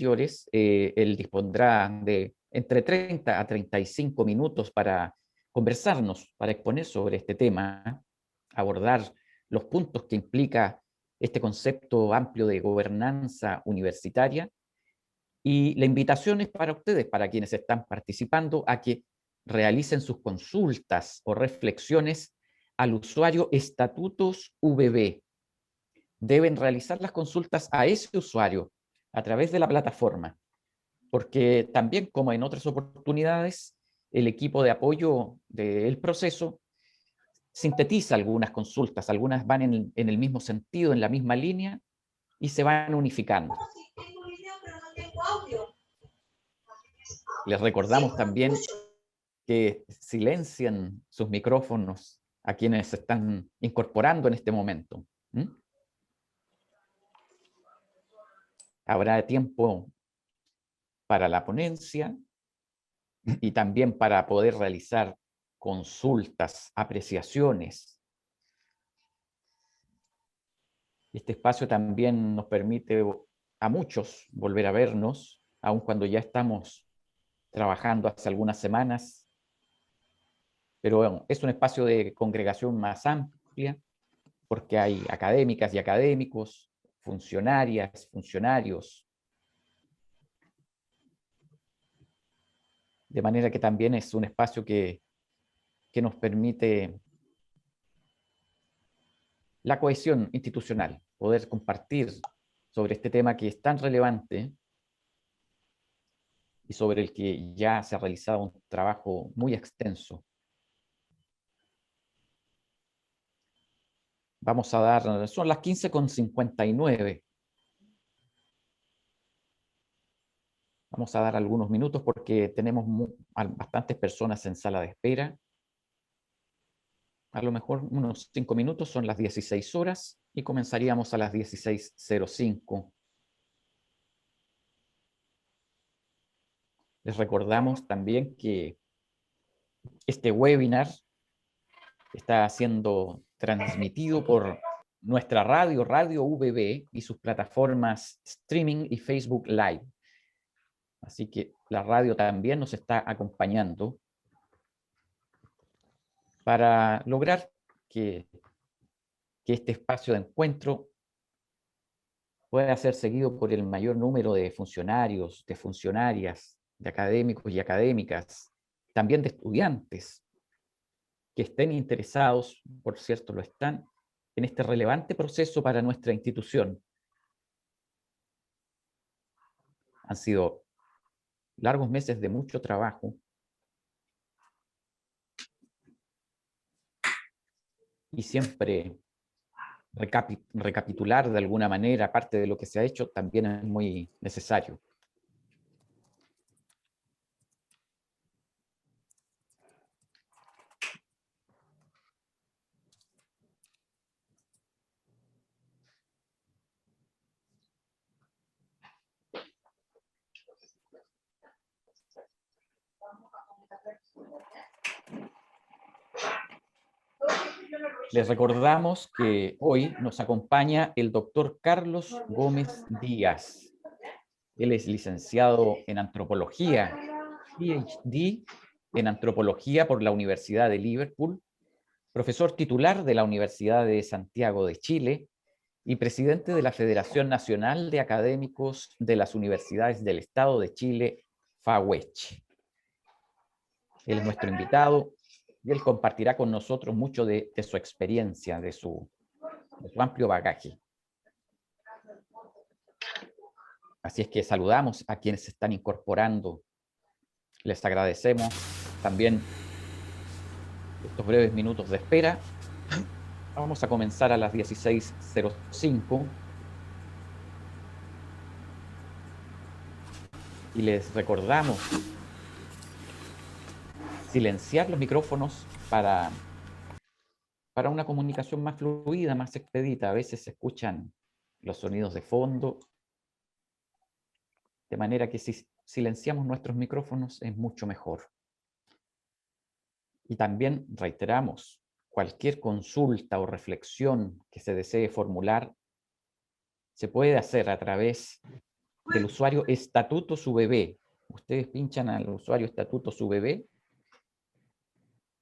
anteriores, él dispondrá de entre 30 a 35 minutos para conversarnos, para exponer sobre este tema, abordar los puntos que implica este concepto amplio de gobernanza universitaria. Y la invitación es para ustedes, para quienes están participando, a que realicen sus consultas o reflexiones al usuario Estatutos VB. Deben realizar las consultas a ese usuario a través de la plataforma, porque también, como en otras oportunidades, el equipo de apoyo del proceso sintetiza algunas consultas, algunas van en el mismo sentido, en la misma línea, y se van unificando. Les recordamos también que silencien sus micrófonos a quienes se están incorporando en este momento. Habrá tiempo para la ponencia y también para poder realizar consultas, apreciaciones. Este espacio también nos permite a muchos volver a vernos, aun cuando ya estamos trabajando hace algunas semanas. Pero bueno, es un espacio de congregación más amplia, porque hay académicas y académicos, funcionarias, funcionarios. De manera que también es un espacio que nos permite la cohesión institucional, poder compartir sobre este tema que es tan relevante y sobre el que ya se ha realizado un trabajo muy extenso. Vamos a dar, son las 15:59. Vamos a dar algunos minutos porque tenemos bastantes personas en sala de espera. A lo mejor unos 5 minutos, son las 16 horas y comenzaríamos a las 16:05. Les recordamos también que este webinar está siendo transmitido por nuestra radio, Radio VB, y sus plataformas streaming y Facebook Live. Así que la radio también nos está acompañando para lograr que este espacio de encuentro pueda ser seguido por el mayor número de funcionarios, de funcionarias, de académicos y académicas, también de estudiantes que estén interesados, por cierto lo están, en este relevante proceso para nuestra institución. Han sido largos meses de mucho trabajo y siempre recapitular de alguna manera parte de lo que se ha hecho también es muy necesario. Les recordamos que hoy nos acompaña el doctor Carlos Gómez Díaz. Él es licenciado en antropología, PhD en antropología por la Universidad de Liverpool, profesor titular de la Universidad de Santiago de Chile y presidente de la Federación Nacional de Académicos de las Universidades del Estado de Chile, FAUECH. Él es nuestro invitado y él compartirá con nosotros mucho de su experiencia, de su amplio bagaje. Así es que saludamos a quienes se están incorporando. Les agradecemos también estos breves minutos de espera. Vamos a comenzar a las 16:05. Y les recordamos silenciar los micrófonos para una comunicación más fluida, más expedita. A veces se escuchan los sonidos de fondo, de manera que si silenciamos nuestros micrófonos es mucho mejor. Y también reiteramos, cualquier consulta o reflexión que se desee formular se puede hacer a través del usuario Estatuto Su Bebé. Ustedes pinchan al usuario Estatuto Su Bebé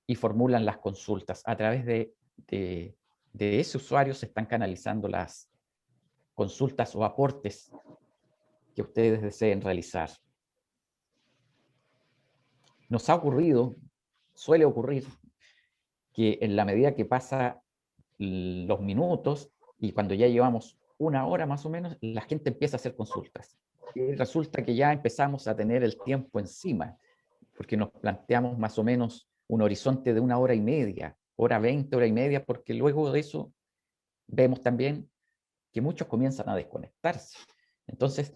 y formulan las consultas. A través de ese usuario se están canalizando las consultas o aportes que ustedes deseen realizar. Nos ha ocurrido, suele ocurrir, que en la medida que pasa los minutos y cuando ya llevamos una hora más o menos, la gente empieza a hacer consultas. Y resulta que ya empezamos a tener el tiempo encima, porque nos planteamos más o menos un horizonte de 1 hora y media, hora 20, hora y media, porque luego de eso vemos también que muchos comienzan a desconectarse. Entonces,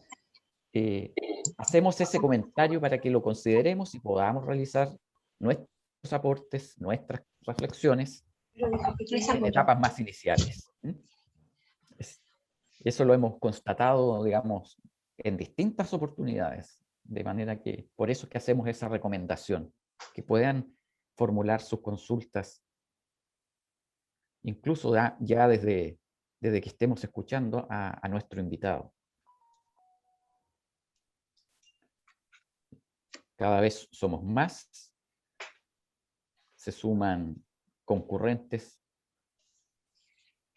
hacemos ese comentario para que lo consideremos y podamos realizar nuestros aportes, nuestras reflexiones en etapas más iniciales. Eso lo hemos constatado, digamos, en distintas oportunidades, de manera que por eso es que hacemos esa recomendación, que puedan formular sus consultas, incluso ya desde que estemos escuchando a nuestro invitado. Cada vez somos más, se suman concurrentes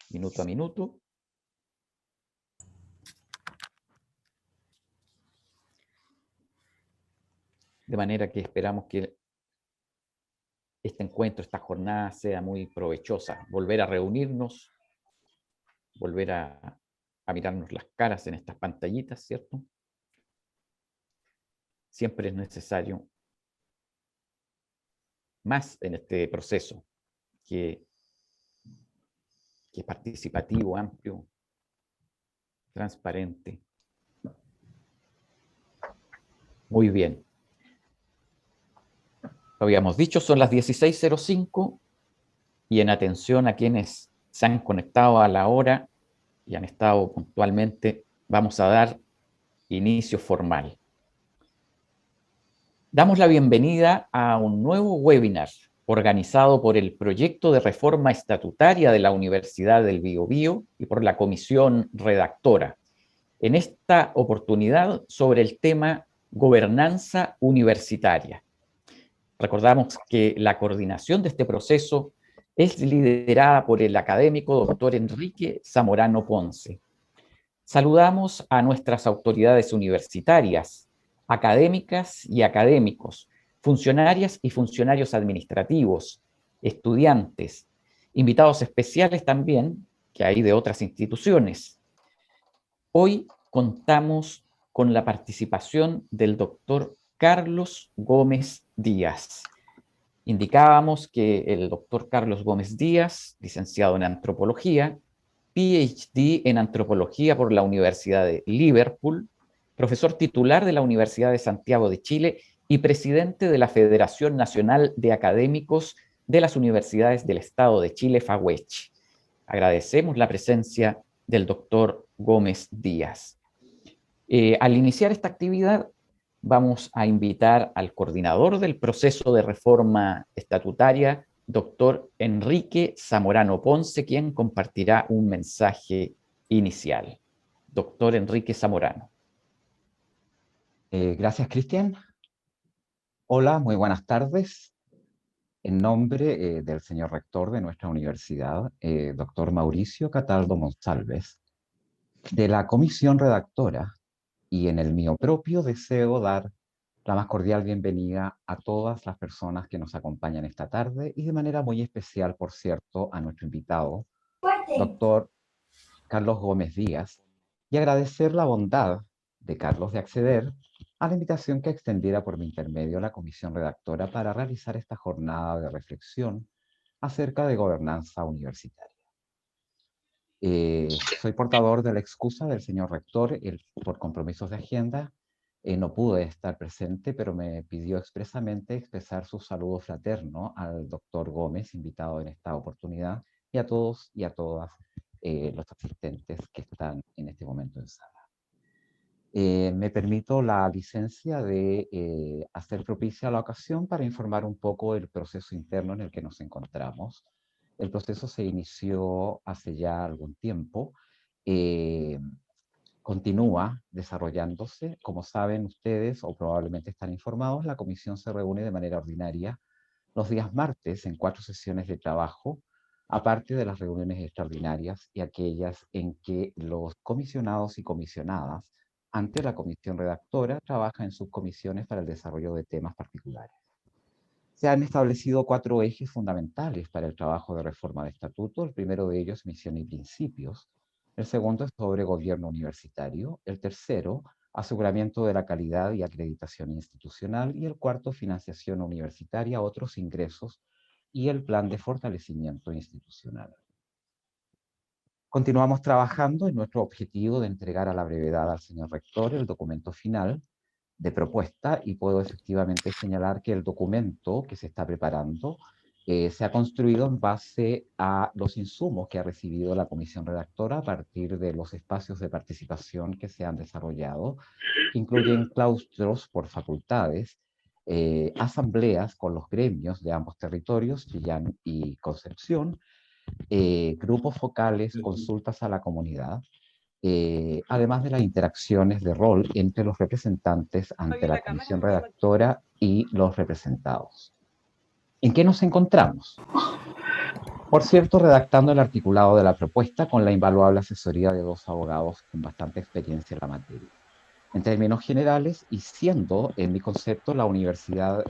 minuto a minuto. De manera que esperamos que este encuentro, esta jornada sea muy provechosa. Volver a reunirnos, volver a mirarnos las caras en estas pantallitas, ¿cierto? Siempre es necesario más en este proceso que es participativo, amplio, transparente. Muy bien. Lo habíamos dicho, son las 16:05 y en atención a quienes se han conectado a la hora y han estado puntualmente, vamos a dar inicio formal. Damos la bienvenida a un nuevo webinar organizado por el Proyecto de Reforma Estatutaria de la Universidad del Biobío y por la Comisión Redactora. En esta oportunidad sobre el tema Gobernanza Universitaria. Recordamos que la coordinación de este proceso es liderada por el académico doctor Enrique Zamorano Ponce. Saludamos a nuestras autoridades universitarias, académicas y académicos, funcionarias y funcionarios administrativos, estudiantes, invitados especiales también, que hay de otras instituciones. Hoy contamos con la participación del doctor Carlos Gómez Díaz. Indicábamos que el doctor Carlos Gómez Díaz, licenciado en antropología, PhD en antropología por la Universidad de Liverpool, profesor titular de la Universidad de Santiago de Chile y presidente de la Federación Nacional de Académicos de las Universidades del Estado de Chile, FAUECH. Agradecemos la presencia del doctor Gómez Díaz. Al iniciar esta actividad, vamos a invitar al coordinador del proceso de reforma estatutaria, doctor Enrique Zamorano Ponce, quien compartirá un mensaje inicial. Doctor Enrique Zamorano. Gracias, Cristian. Hola, muy buenas tardes. En nombre del señor rector de nuestra universidad, doctor Mauricio Cataldo Monsalves, de la comisión redactora, y en el mío propio deseo dar la más cordial bienvenida a todas las personas que nos acompañan esta tarde y de manera muy especial, por cierto, a nuestro invitado, doctor Carlos Gómez Díaz, y agradecer la bondad de Carlos de acceder a la invitación que extendiera por mi intermedio la comisión redactora para realizar esta jornada de reflexión acerca de gobernanza universitaria. Soy portador de la excusa del señor rector, por compromisos de agenda no pude estar presente, pero me pidió expresamente expresar su saludo fraterno al doctor Gómez, invitado en esta oportunidad, y a todos y a todas los asistentes que están en este momento en sala. Me permito la licencia de hacer propicia a la ocasión para informar un poco del proceso interno en el que nos encontramos. El proceso se inició hace ya algún tiempo, continúa desarrollándose. Como saben ustedes, o probablemente están informados, la comisión se reúne de manera ordinaria los días martes en 4 sesiones de trabajo, aparte de las reuniones extraordinarias y aquellas en que los comisionados y comisionadas ante la comisión redactora trabajan en subcomisiones para el desarrollo de temas particulares. Se han establecido 4 ejes fundamentales para el trabajo de reforma de estatuto. El primero de ellos, misión y principios. El segundo es sobre gobierno universitario. El tercero, aseguramiento de la calidad y acreditación institucional. Y el cuarto, financiación universitaria, otros ingresos y el plan de fortalecimiento institucional. Continuamos trabajando en nuestro objetivo de entregar a la brevedad al señor rector el documento final de propuesta, y puedo efectivamente señalar que el documento que se está preparando se ha construido en base a los insumos que ha recibido la comisión redactora a partir de los espacios de participación que se han desarrollado, que incluyen claustros por facultades, asambleas con los gremios de ambos territorios, Chillán y Concepción, grupos focales, consultas a la comunidad, además de las interacciones de rol entre los representantes ante la comisión redactora y los representados. ¿En qué nos encontramos? Por cierto, redactando el articulado de la propuesta con la invaluable asesoría de 2 abogados con bastante experiencia en la materia. En términos generales, y siendo, en mi concepto, la universidad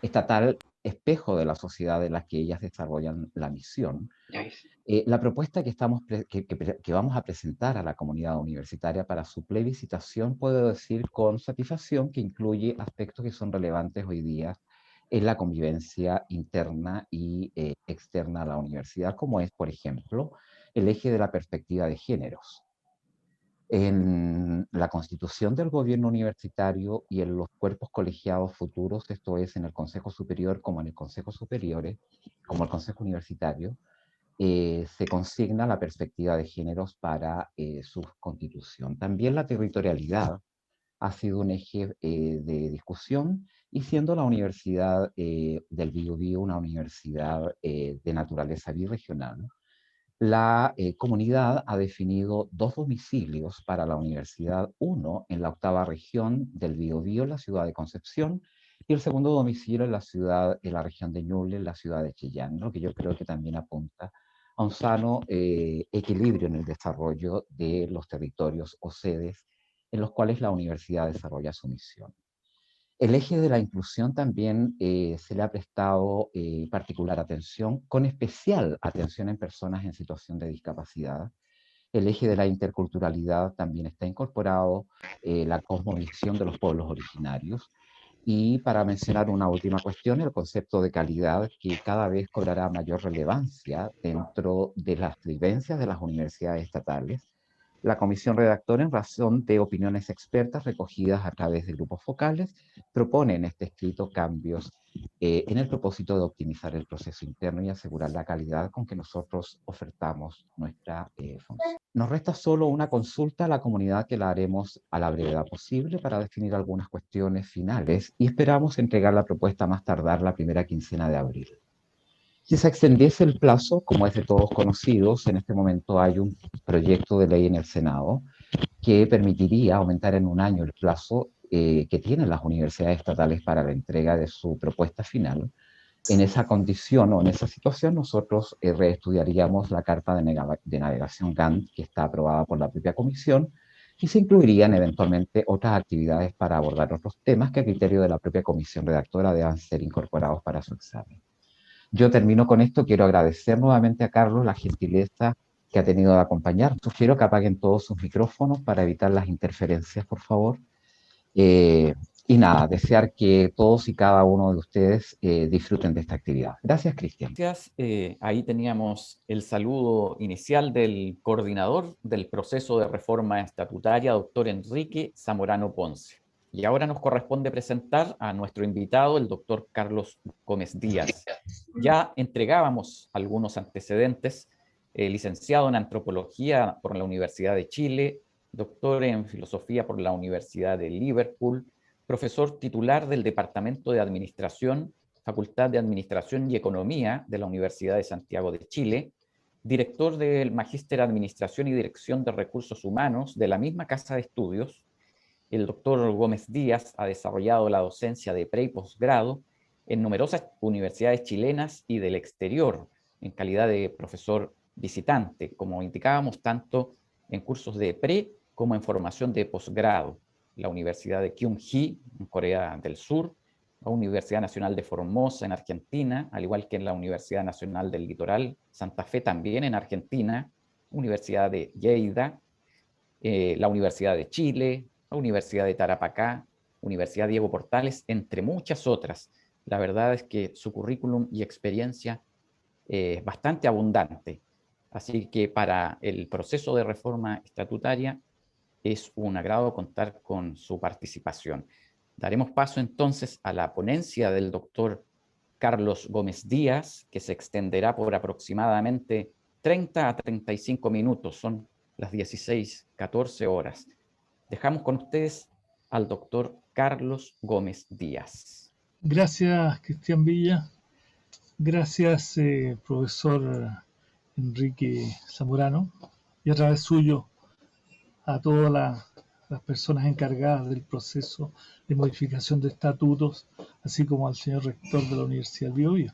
estatal espejo de la sociedad en la que ellas desarrollan la misión, la propuesta que vamos a presentar a la comunidad universitaria para su plebiscitación, puedo decir con satisfacción que incluye aspectos que son relevantes hoy día en la convivencia interna y externa a la universidad, como es, por ejemplo, el eje de la perspectiva de géneros. En la constitución del gobierno universitario y en los cuerpos colegiados futuros, esto es, en el Consejo Superior como en el Consejo Superior, como el Consejo Universitario, se consigna la perspectiva de géneros para su constitución. También la territorialidad ha sido un eje de discusión, y siendo la Universidad del Biobío una universidad de naturaleza birregional, la comunidad ha definido 2 domicilios para la universidad, uno en la 8ª región del Biobío, en la ciudad de Concepción, y el segundo domicilio en la región de Ñuble, en la ciudad de Chillán, lo que yo creo que también apunta a un sano equilibrio en el desarrollo de los territorios o sedes en los cuales la universidad desarrolla su misión. El eje de la inclusión también se le ha prestado particular atención, con especial atención en personas en situación de discapacidad. El eje de la interculturalidad también está incorporado, la cosmovisión de los pueblos originarios. Y para mencionar una última cuestión, el concepto de calidad, que cada vez cobrará mayor relevancia dentro de las vivencias de las universidades estatales. La comisión redactora, en razón de opiniones expertas recogidas a través de grupos focales, propone en este escrito cambios en el propósito de optimizar el proceso interno y asegurar la calidad con que nosotros ofertamos nuestra función. Nos resta solo una consulta a la comunidad, que la haremos a la brevedad posible para definir algunas cuestiones finales, y esperamos entregar la propuesta más tardar la primera quincena de abril. Si se extendiese el plazo, como es de todos conocidos, en este momento hay un proyecto de ley en el Senado que permitiría aumentar en 1 año el plazo que tienen las universidades estatales para la entrega de su propuesta final. En esa condición o en esa situación, nosotros reestudiaríamos la carta de navegación Gantt, que está aprobada por la propia comisión, y se incluirían eventualmente otras actividades para abordar otros temas que a criterio de la propia comisión redactora deban ser incorporados para su examen. Yo termino con esto. Quiero agradecer nuevamente a Carlos la gentileza que ha tenido de acompañar. Sugiero que apaguen todos sus micrófonos para evitar las interferencias, por favor. Y nada, desear que todos y cada uno de ustedes disfruten de esta actividad. Gracias, Cristian. Gracias. Ahí teníamos el saludo inicial del coordinador del proceso de reforma estatutaria, doctor Enrique Zamorano Ponce. Y ahora nos corresponde presentar a nuestro invitado, el doctor Carlos Gómez Díaz. Ya entregábamos algunos antecedentes: licenciado en Antropología por la Universidad de Chile, doctor en Filosofía por la Universidad de Liverpool, profesor titular del Departamento de Administración, Facultad de Administración y Economía de la Universidad de Santiago de Chile, director del Magíster Administración y Dirección de Recursos Humanos de la misma casa de estudios. El doctor Gómez Díaz ha desarrollado la docencia de pre y posgrado en numerosas universidades chilenas y del exterior, en calidad de profesor visitante, como indicábamos, tanto en cursos de pre como en formación de posgrado. La Universidad de Kyung-hee, en Corea del Sur, la Universidad Nacional de Formosa, en Argentina, al igual que en la Universidad Nacional del Litoral, Santa Fe, también en Argentina, Universidad de Lleida, la Universidad de Chile, la Universidad de Tarapacá, Universidad Diego Portales, entre muchas otras. La verdad es que su currículum y experiencia es bastante abundante. Así que para el proceso de reforma estatutaria es un agrado contar con su participación. Daremos paso entonces a la ponencia del doctor Carlos Gómez Díaz, que se extenderá por aproximadamente 30 a 35 minutos. Son las 16:14 horas. Dejamos con ustedes al doctor Carlos Gómez Díaz. Gracias, Cristian Villa. Gracias, profesor Enrique Zamorano. Y a través suyo a todas las personas encargadas del proceso de modificación de estatutos, así como al señor rector de la Universidad de Biobío.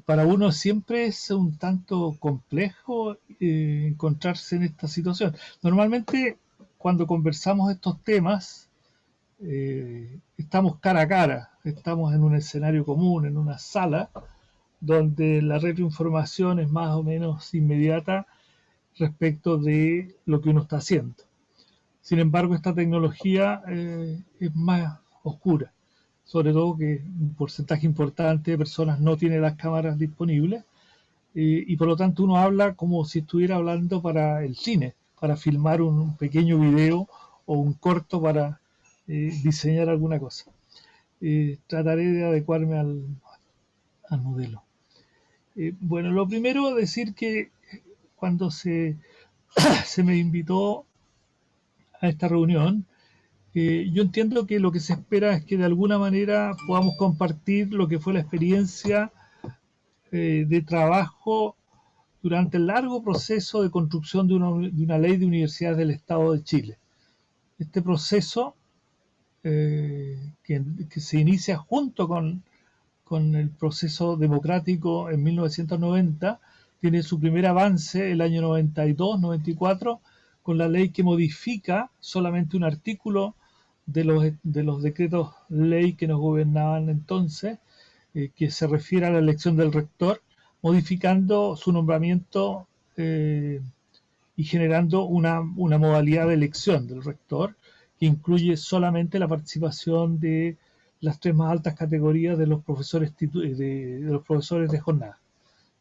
Para uno siempre es un tanto complejo encontrarse en esta situación. Normalmente, cuando conversamos estos temas, estamos cara a cara, estamos en un escenario común, en una sala, donde la retroinformación es más o menos inmediata respecto de lo que uno está haciendo. Sin embargo, esta tecnología es más oscura, sobre todo que un porcentaje importante de personas no tiene las cámaras disponibles y por lo tanto uno habla como si estuviera hablando para el cine, para filmar un pequeño video o un corto para diseñar alguna cosa. Trataré de adecuarme al modelo. Bueno, lo primero decir que cuando se me invitó a esta reunión, yo entiendo que lo que se espera es que de alguna manera podamos compartir lo que fue la experiencia de trabajo durante el largo proceso de construcción de una ley de universidades del Estado de Chile. Este proceso que se inicia junto con el proceso democrático en 1990, tiene su primer avance el año 92-94 con la ley que modifica solamente un artículo de los decretos ley que nos gobernaban entonces, que se refiere a la elección del rector, modificando su nombramiento y generando una modalidad de elección del rector que incluye solamente la participación de las tres más altas categorías de los profesores de jornada,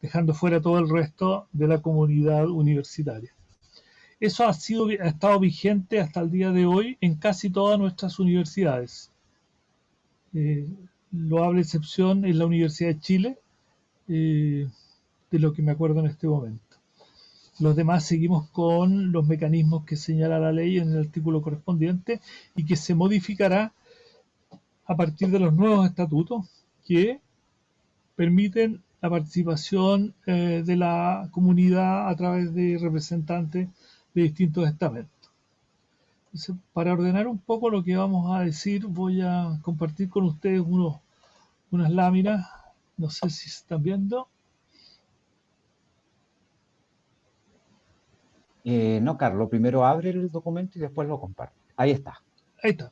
dejando fuera todo el resto de la comunidad universitaria. Eso ha estado vigente hasta el día de hoy en casi todas nuestras universidades. Loable excepción es la Universidad de Chile, de lo que me acuerdo en este momento. Los demás seguimos con los mecanismos que señala la ley en el artículo correspondiente y que se modificará a partir de los nuevos estatutos que permiten la participación de la comunidad a través de representantes de distintos estamentos. Entonces, para ordenar un poco lo que vamos a decir, voy a compartir con ustedes unas láminas, no sé si se están viendo. No, Carlos, primero abre el documento y después lo comparte. Ahí está. Ahí está.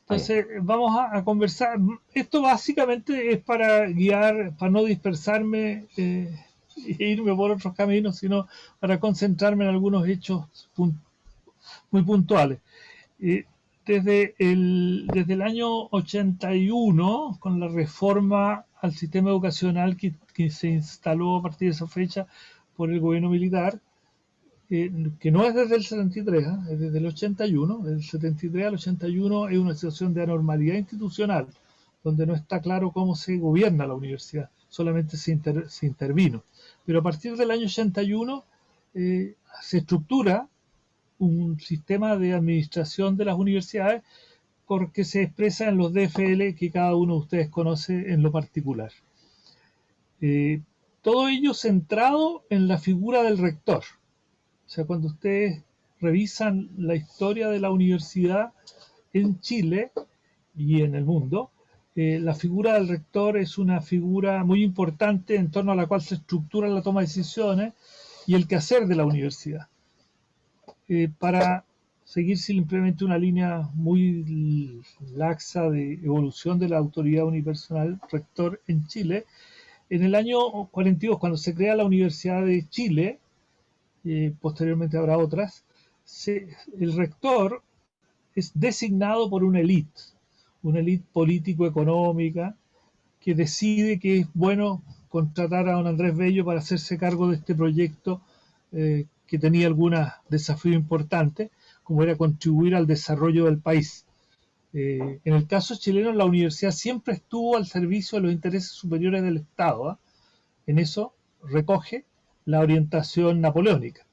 Entonces vamos a conversar. Esto básicamente es para guiar, para no dispersarme e irme por otros caminos, sino para concentrarme en algunos hechos muy puntuales. Desde el año 81, con la reforma al sistema educacional que se instaló a partir de esa fecha por el gobierno militar, que no es desde el 73, es desde el 81, del 73 al 81 es una situación de anormalidad institucional, donde no está claro cómo se gobierna la universidad, solamente se intervino. Pero a partir del año 81 se estructura un sistema de administración de las universidades porque se expresa en los DFL que cada uno de ustedes conoce en lo particular. Todo ello centrado en la figura del rector. O sea, cuando ustedes revisan la historia de la universidad en Chile y en el mundo, la figura del rector es una figura muy importante en torno a la cual se estructura la toma de decisiones y el quehacer de la universidad. Para seguir simplemente una línea muy laxa de evolución de la autoridad unipersonal rector en Chile, en el año 42, cuando se crea la Universidad de Chile, posteriormente habrá otras, el rector es designado por una élite político-económica, que decide que es bueno contratar a don Andrés Bello para hacerse cargo de este proyecto que tenía algunos desafíos importantes, como era contribuir al desarrollo del país. En el caso chileno, la universidad siempre estuvo al servicio de los intereses superiores del Estado. En eso recoge la orientación napoleónica.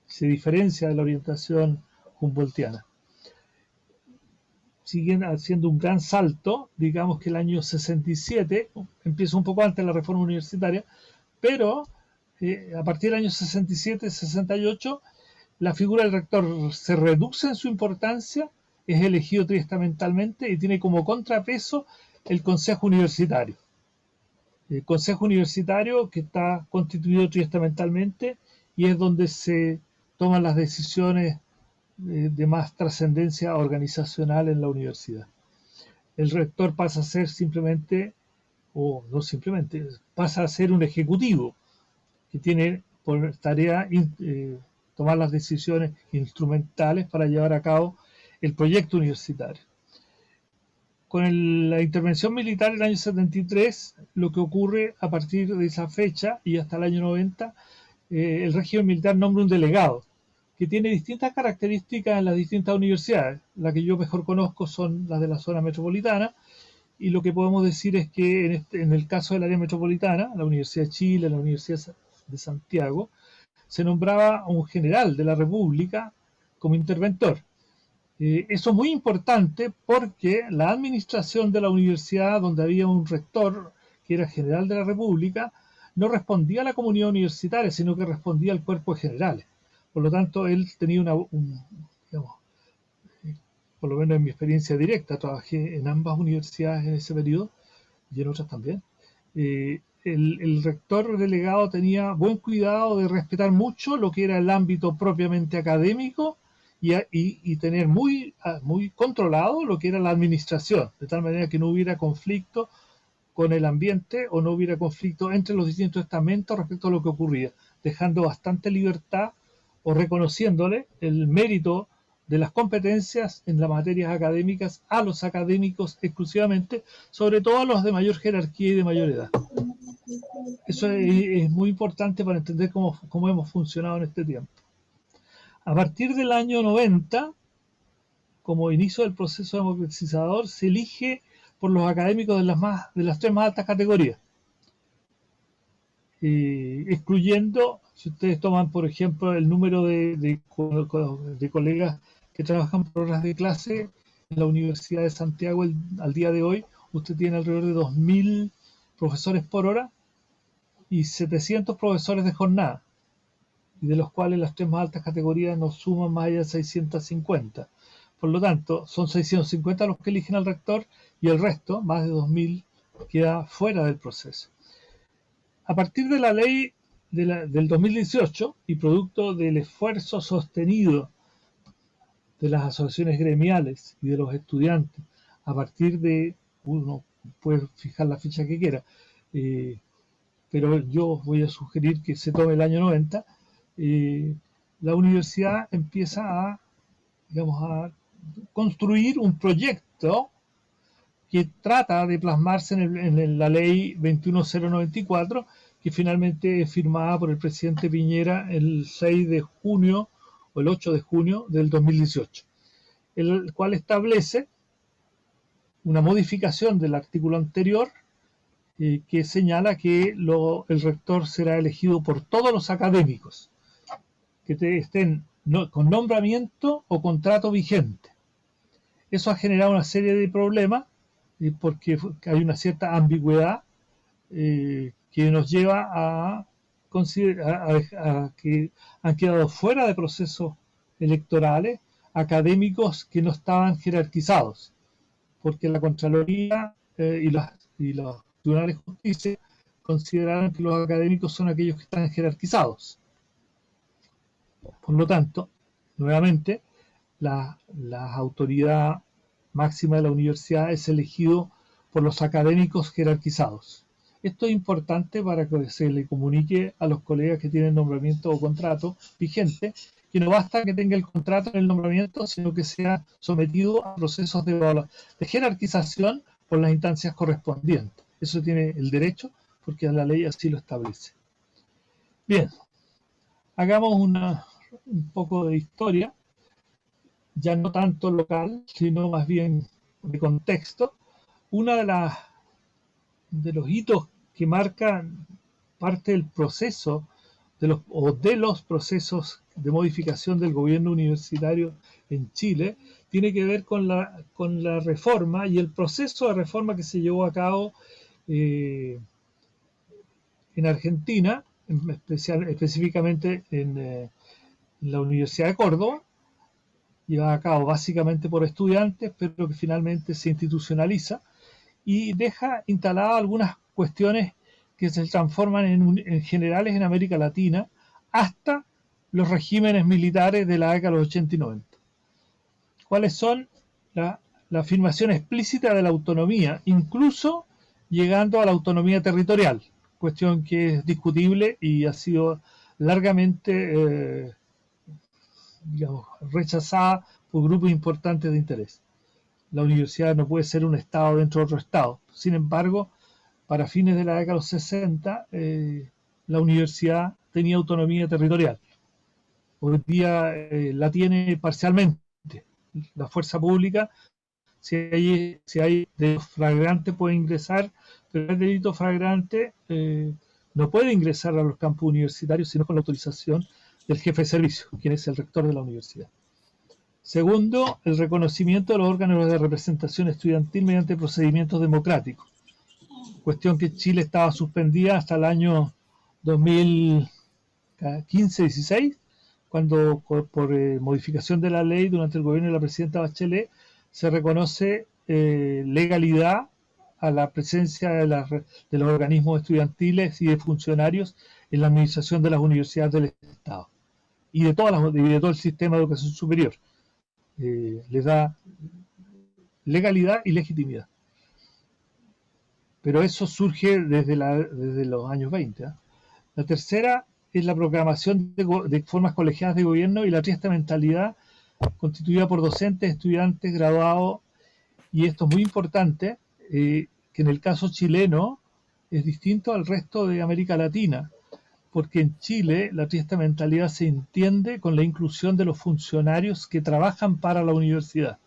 Se diferencia de la orientación humboldtiana. Siguen haciendo un gran salto, digamos que el año 67, empieza un poco antes de la reforma universitaria, pero a partir del año 67-68, la figura del rector se reduce en su importancia, es elegido triestamentalmente y tiene como contrapeso el Consejo Universitario. El Consejo Universitario, que está constituido triestamentalmente y es donde se toman las decisiones de más trascendencia organizacional en la universidad. El rector pasa a ser simplemente, o no simplemente, pasa a ser un ejecutivo que tiene por tarea tomar las decisiones instrumentales para llevar a cabo el proyecto universitario. Con la intervención militar en el año 73, lo que ocurre a partir de esa fecha y hasta el año 90, el régimen militar nombra un delegado que tiene distintas características en las distintas universidades. La que yo mejor conozco son las de la zona metropolitana, y lo que podemos decir es que en el caso del área metropolitana, la Universidad de Chile, la Universidad de Santiago, se nombraba un general de la República como interventor. Eso es muy importante porque la administración de la universidad, donde había un rector que era general de la República, no respondía a la comunidad universitaria, sino que respondía al cuerpo de generales. Por lo tanto, él tenía digamos, por lo menos en mi experiencia directa, trabajé en ambas universidades en ese periodo y en otras también. El rector delegado tenía buen cuidado de respetar mucho lo que era el ámbito propiamente académico y tener muy controlado lo que era la administración, de tal manera que no hubiera conflicto con el ambiente o no hubiera conflicto entre los distintos estamentos respecto a lo que ocurría, dejando bastante libertad o reconociéndole el mérito de las competencias en las materias académicas a los académicos exclusivamente, sobre todo a los de mayor jerarquía y de mayor edad. Eso es muy importante para entender cómo hemos funcionado en este tiempo. A partir del año 90, como inicio del proceso democratizador, se elige por los académicos de las tres más altas categorías, excluyendo, si ustedes toman por ejemplo el número de colegas que trabajan por horas de clase en la Universidad de Santiago al día de hoy, usted tiene alrededor de 2.000 profesores por hora y 700 profesores de jornada, y de los cuales las tres más altas categorías nos suman más allá de 650. Por lo tanto, son 650 los que eligen al rector y el resto, más de 2.000, queda fuera del proceso. A partir de la ley del 2018 y producto del esfuerzo sostenido de las asociaciones gremiales y de los estudiantes, a partir de, uno puede fijar la ficha que quiera, pero yo voy a sugerir que se tome el año 90, la universidad empieza a construir un proyecto que trata de plasmarse en la ley 21094, que finalmente es firmada por el presidente Piñera el 6 de junio o el 8 de junio del 2018, el cual establece una modificación del artículo anterior que señala que el rector será elegido por todos los académicos que estén con nombramiento o contrato vigente. Eso ha generado una serie de problemas porque hay una cierta ambigüedad que que nos lleva a que han quedado fuera de procesos electorales académicos que no estaban jerarquizados, porque la Contraloría y los tribunales de justicia consideraron que los académicos son aquellos que están jerarquizados. Por lo tanto, nuevamente, la autoridad máxima de la universidad es elegido por los académicos jerarquizados. Esto es importante para que se le comunique a los colegas que tienen nombramiento o contrato vigente, que no basta que tenga el contrato en el nombramiento, sino que sea sometido a procesos de jerarquización por las instancias correspondientes. Eso tiene el derecho, porque la ley así lo establece. Bien, hagamos un poco de historia, ya no tanto local, sino más bien de contexto. Una de los hitos que marcan parte del proceso de los procesos de modificación del gobierno universitario en Chile tiene que ver con la reforma y el proceso de reforma que se llevó a cabo en Argentina, específicamente en la Universidad de Córdoba, llevada a cabo básicamente por estudiantes, pero que finalmente se institucionaliza y deja instaladas algunas cuestiones que se transforman en generales en América Latina hasta los regímenes militares de la década de los 80 y 90. ¿Cuáles son? La afirmación explícita de la autonomía, incluso llegando a la autonomía territorial, cuestión que es discutible y ha sido largamente rechazada por grupos importantes de interés. La universidad no puede ser un estado dentro de otro estado. Sin embargo, para fines de la década de los 60, la universidad tenía autonomía territorial. Hoy día la tiene parcialmente. La fuerza pública, si hay delito flagrante, puede ingresar, pero el delito flagrante no puede ingresar a los campus universitarios sino con la autorización del jefe de servicio, quien es el rector de la universidad. Segundo, el reconocimiento de los órganos de representación estudiantil mediante procedimientos democráticos, cuestión que Chile estaba suspendida hasta el año 2015-16, cuando por modificación de la ley durante el gobierno de la presidenta Bachelet se reconoce legalidad a la presencia de los organismos estudiantiles y de funcionarios en la administración de las universidades del Estado y de todo el sistema de educación superior. Les da legalidad y legitimidad. Pero eso surge desde los años 20. La tercera es la proclamación de formas colegiadas de gobierno y la triestamentalidad constituida por docentes, estudiantes, graduados, y esto es muy importante, que en el caso chileno es distinto al resto de América Latina, porque en Chile la triestamentalidad se entiende con la inclusión de los funcionarios que trabajan para la universidad.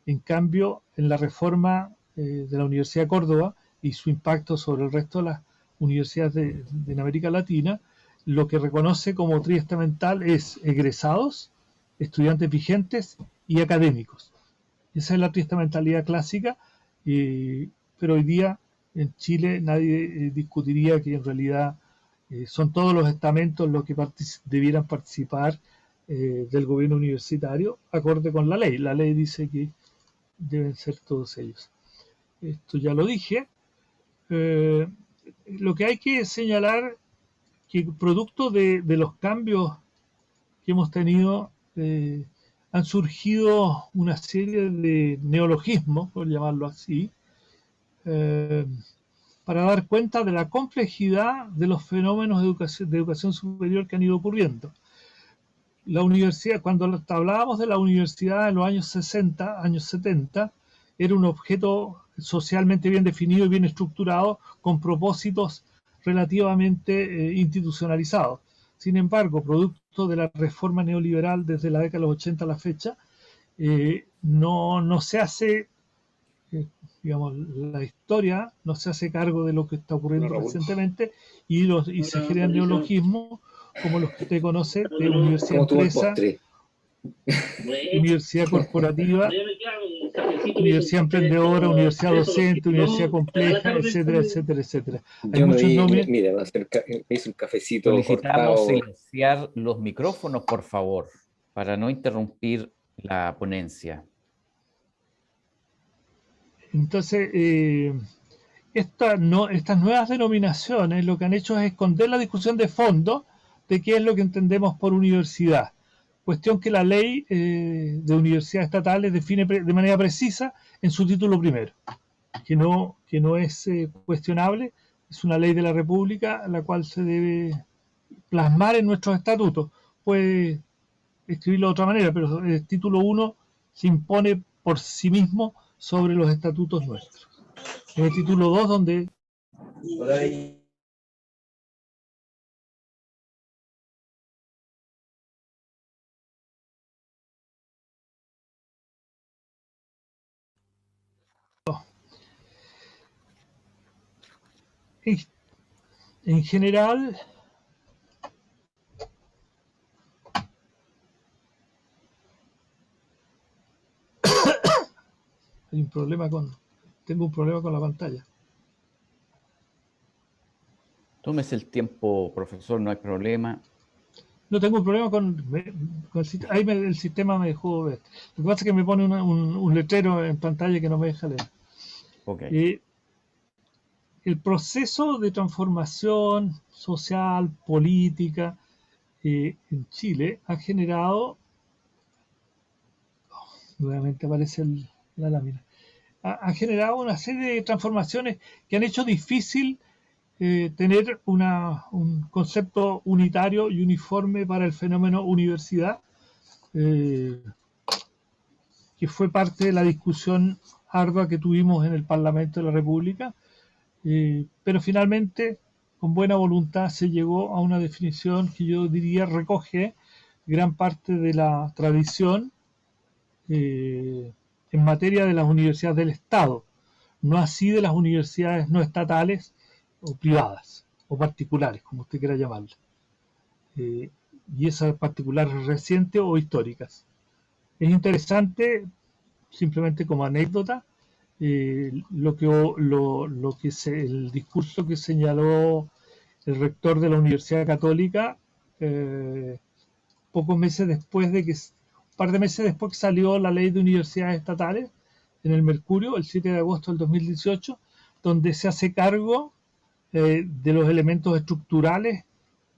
En cambio, en la reforma de la Universidad de Córdoba y su impacto sobre el resto de las universidades de América Latina, lo que reconoce como triestamental es egresados, estudiantes vigentes y académicos. Esa es la triestamentalidad clásica, pero hoy día en Chile nadie discutiría que en realidad son todos los estamentos los que debieran participar del gobierno universitario, acorde con la ley. La ley dice que deben ser todos ellos. Esto ya lo dije. Lo que hay que señalar que producto de los cambios que hemos tenido, han surgido una serie de neologismos, por llamarlo así, para dar cuenta de la complejidad de los fenómenos de educación superior que han ido ocurriendo. La universidad, cuando hablábamos de la universidad en los años 60, años 70, era un objeto socialmente bien definido y bien estructurado, con propósitos relativamente institucionalizados. Sin embargo, producto de la reforma neoliberal desde la década de los 80 a la fecha, no se hace, la historia no se hace cargo de lo que está ocurriendo recientemente y se generan neologismos como los que usted conoce de universidad empresa universidad corporativa, universidad emprendedora, universidad docente, universidad compleja, etcétera, etcétera, etcétera. Hay Yo me muchos vi, nombres. mira, me hice un cafecito Solicitamos cortado. silenciar los micrófonos, por favor, para no interrumpir la ponencia. Entonces, estas nuevas denominaciones lo que han hecho es esconder la discusión de fondo de qué es lo que entendemos por universidad. Cuestión que la ley de universidades estatales define de manera precisa en su título primero, que no es cuestionable, es una ley de la República la cual se debe plasmar en nuestros estatutos. Puede escribirlo de otra manera, pero el título 1 se impone por sí mismo sobre los estatutos nuestros. En el título 2, donde en general tengo un problema con la pantalla. Tómese el tiempo, profesor, no hay problema. No tengo un problema con el sistema. Ahí el sistema me dejó ver. Lo que pasa es que me pone un letrero en pantalla que no me deja leer. Okay. El proceso de transformación social, política en Chile ha generado, nuevamente aparece la lámina, ha generado una serie de transformaciones que han hecho difícil tener un concepto unitario y uniforme para el fenómeno universidad, que fue parte de la discusión ardua que tuvimos en el Parlamento de la República, pero finalmente, con buena voluntad, se llegó a una definición que yo diría recoge gran parte de la tradición en materia de las universidades del Estado, no así de las universidades no estatales o privadas o particulares, como usted quiera llamarlas, y esas particulares recientes o históricas. Es interesante, simplemente como anécdota, el discurso que señaló el rector de la Universidad Católica un par de meses después que salió la ley de universidades estatales en el Mercurio, el 7 de agosto del 2018, donde se hace cargo de los elementos estructurales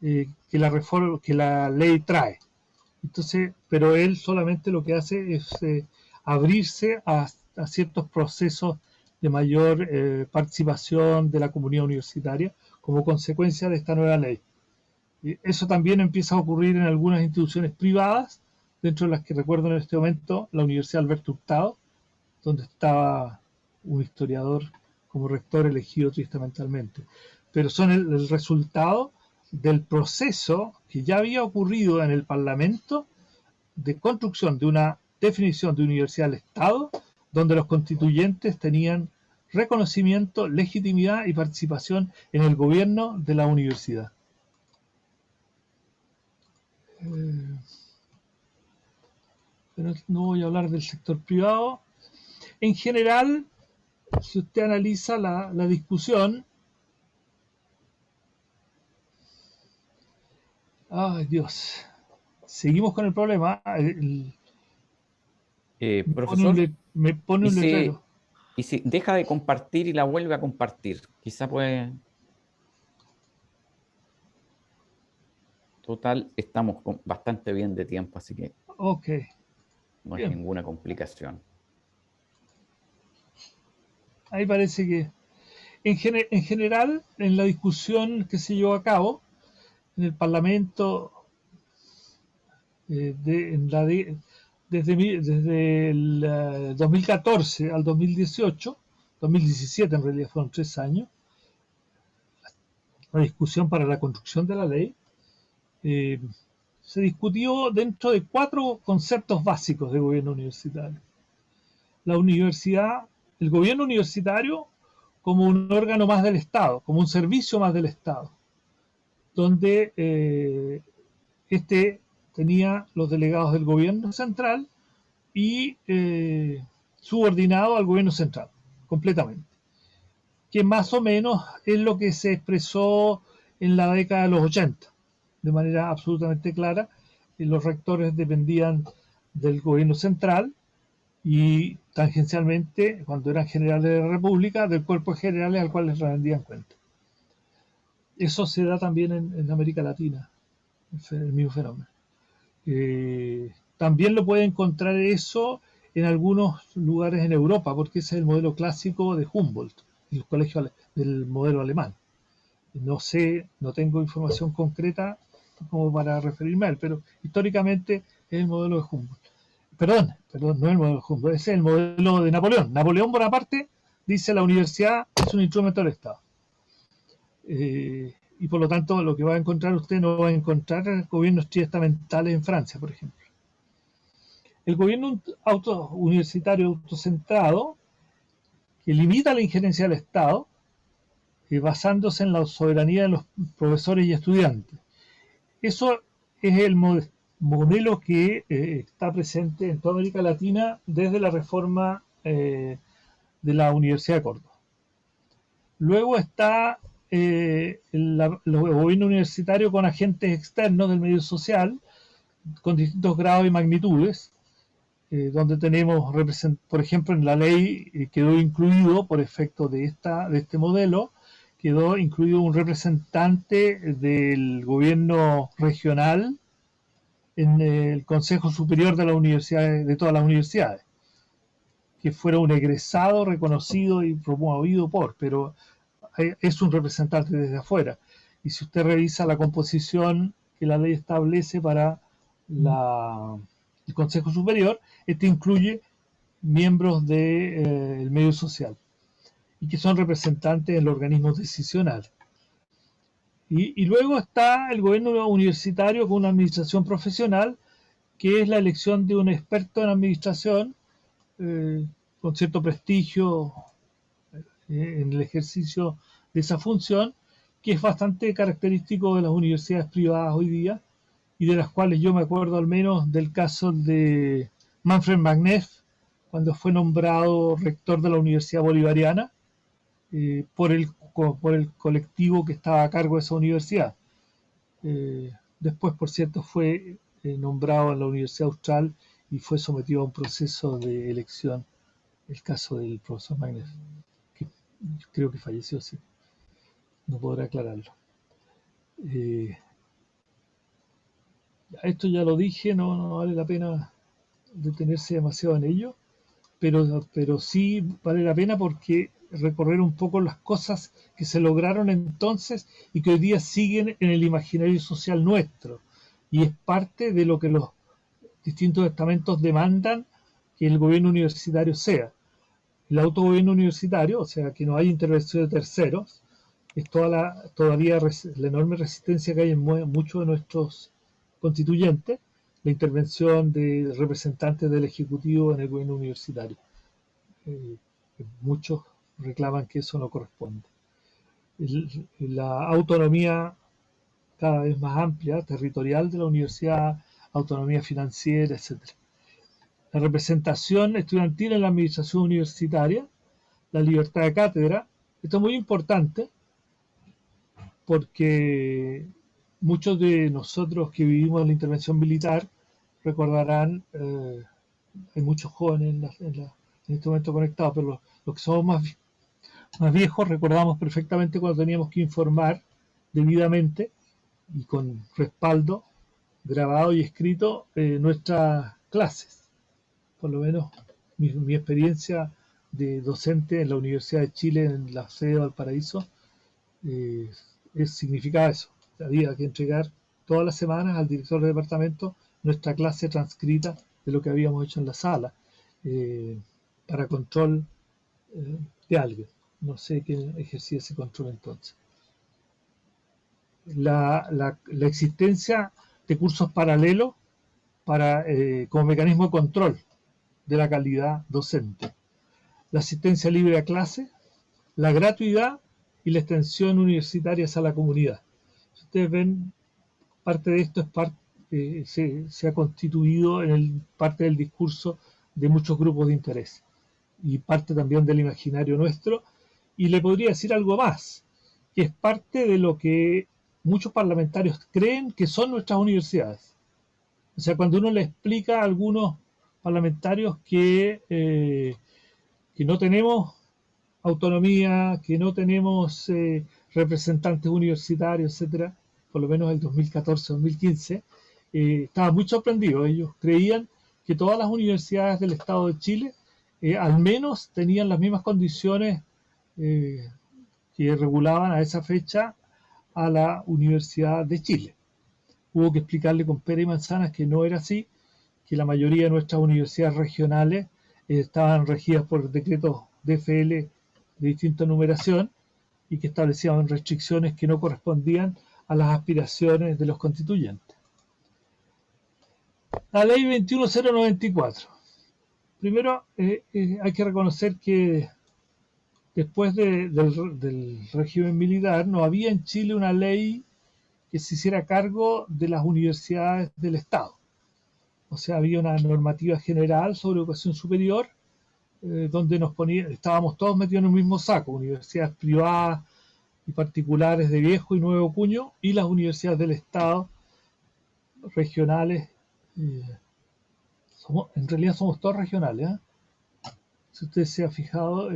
que la ley trae. Entonces, pero él solamente lo que hace es abrirse a ciertos procesos de mayor participación de la comunidad universitaria como consecuencia de esta nueva ley. Eso también empieza a ocurrir en algunas instituciones privadas, dentro de las que recuerdo en este momento la Universidad Alberto Hurtado, donde estaba un historiador como rector elegido tristamentalmente. Pero son el resultado del proceso que ya había ocurrido en el Parlamento de construcción de una definición de universidad del Estado, donde los constituyentes tenían reconocimiento, legitimidad y participación en el gobierno de la universidad. Pero no voy a hablar del sector privado. En general, si usted analiza la discusión, ¡ay, Dios! Seguimos con el problema. Profesor, me pone un letrero. Y si deja de compartir y la vuelve a compartir, quizá puede... Total, estamos bastante bien de tiempo, así que okay. No Bien. es ninguna complicación. Ahí parece que en general, en la discusión que se llevó a cabo en el Parlamento desde el 2014 al 2018, 2017 en realidad fueron 3 años, la discusión para la construcción de la ley, se discutió dentro de 4 conceptos básicos de gobierno universitario. La universidad, el gobierno universitario como un órgano más del Estado, como un servicio más del Estado, donde este tenía los delegados del gobierno central y subordinado al gobierno central, completamente. Que más o menos es lo que se expresó en la década de los 80, de manera absolutamente clara. Los rectores dependían del gobierno central y tangencialmente, cuando eran generales de la República, del cuerpo de generales al cual les rendían cuenta. Eso se da también en América Latina, el mismo fenómeno. También lo puede encontrar eso en algunos lugares en Europa, porque ese es el modelo clásico de Humboldt, el colegio del modelo alemán. No sé, no tengo información concreta como para referirme a él, pero históricamente es el modelo de Humboldt. Perdón, no es el modelo de Humboldt, ese es el modelo de Napoleón. Napoleón Bonaparte dice la universidad es un instrumento del Estado. Y por lo tanto lo que va a encontrar usted no va a encontrar gobiernos triestamentales en Francia, por ejemplo. El gobierno universitario autocentrado, que limita la injerencia del Estado, basándose en la soberanía de los profesores y estudiantes. Eso es el modelo que está presente en toda América Latina desde la reforma de la Universidad de Córdoba. Luego está el gobierno universitario con agentes externos del medio social, con distintos grados y magnitudes, donde tenemos, por ejemplo, en la ley quedó incluido, por efecto de este modelo, quedó incluido un representante del gobierno regional en el Consejo Superior de la Universidad, de todas las universidades, que fuera un egresado reconocido y promovido pero es un representante desde afuera. Y si usted revisa la composición que la ley establece para el Consejo Superior, este incluye miembros del medio social y que son representantes en los organismos decisionales. Y luego está el gobierno universitario con una administración profesional, que es la elección de un experto en administración con cierto prestigio en el ejercicio de esa función, que es bastante característico de las universidades privadas hoy día, y de las cuales yo me acuerdo al menos del caso de Manfred Magneff, cuando fue nombrado rector de la Universidad Bolivariana por el colectivo que estaba a cargo de esa universidad. Después, por cierto, fue nombrado en la Universidad Austral y fue sometido a un proceso de elección, el caso del profesor Magneff, que creo que falleció, sí. No podré aclararlo. Esto ya lo dije, no vale la pena detenerse demasiado en ello, pero sí vale la pena porque recorrer un poco las cosas que se lograron entonces y que hoy día siguen en el imaginario social nuestro, y es parte de lo que los distintos estamentos demandan que el gobierno universitario sea. El autogobierno universitario, o sea, que no hay intervención de terceros, es todavía la enorme resistencia que hay en muchos de nuestros constituyentes, la intervención de representantes del Ejecutivo en el gobierno universitario. Muchos reclaman que eso no corresponde. La autonomía cada vez más amplia, territorial de la universidad, autonomía financiera, etc. La representación estudiantil en la administración universitaria, la libertad de cátedra. Esto es muy importante porque muchos de nosotros que vivimos en la intervención militar recordarán, hay muchos jóvenes en este momento conectados, pero los que somos más viejos recordamos perfectamente cuando teníamos que informar debidamente y con respaldo grabado y escrito nuestras clases. Por lo menos mi experiencia de docente en la Universidad de Chile, en la sede de Valparaíso, significaba eso. Había que entregar todas las semanas al director de departamento nuestra clase transcrita de lo que habíamos hecho en la sala, para control de alguien. No sé quién ejercía ese control entonces. La existencia de cursos paralelos como mecanismo de control de la calidad docente, la asistencia libre a clase, la gratuidad y la extensión universitaria a la comunidad. Si ustedes ven, parte de esto se ha constituido en parte del discurso de muchos grupos de interés y parte también del imaginario nuestro. Y le podría decir algo más, que es parte de lo que muchos parlamentarios creen que son nuestras universidades. O sea, cuando uno le explica a algunos parlamentarios que no tenemos autonomía, que no tenemos representantes universitarios, etcétera, por lo menos el 2014-2015, estaba muy sorprendido. Ellos creían que todas las universidades del Estado de Chile al menos tenían las mismas condiciones que regulaban a esa fecha a la Universidad de Chile. Hubo que explicarle con pera y manzanas que no era así, que la mayoría de nuestras universidades regionales estaban regidas por decretos DFL de distinta numeración y que establecían restricciones que no correspondían a las aspiraciones de los constituyentes. La ley 21094. Primero, hay que reconocer que después del régimen militar no había en Chile una ley que se hiciera cargo de las universidades del Estado. O sea, había una normativa general sobre educación superior donde estábamos todos metidos en un mismo saco, universidades privadas y particulares de viejo y nuevo cuño y las universidades del Estado regionales. En realidad somos todos regionales, ¿eh? Si usted se ha fijado,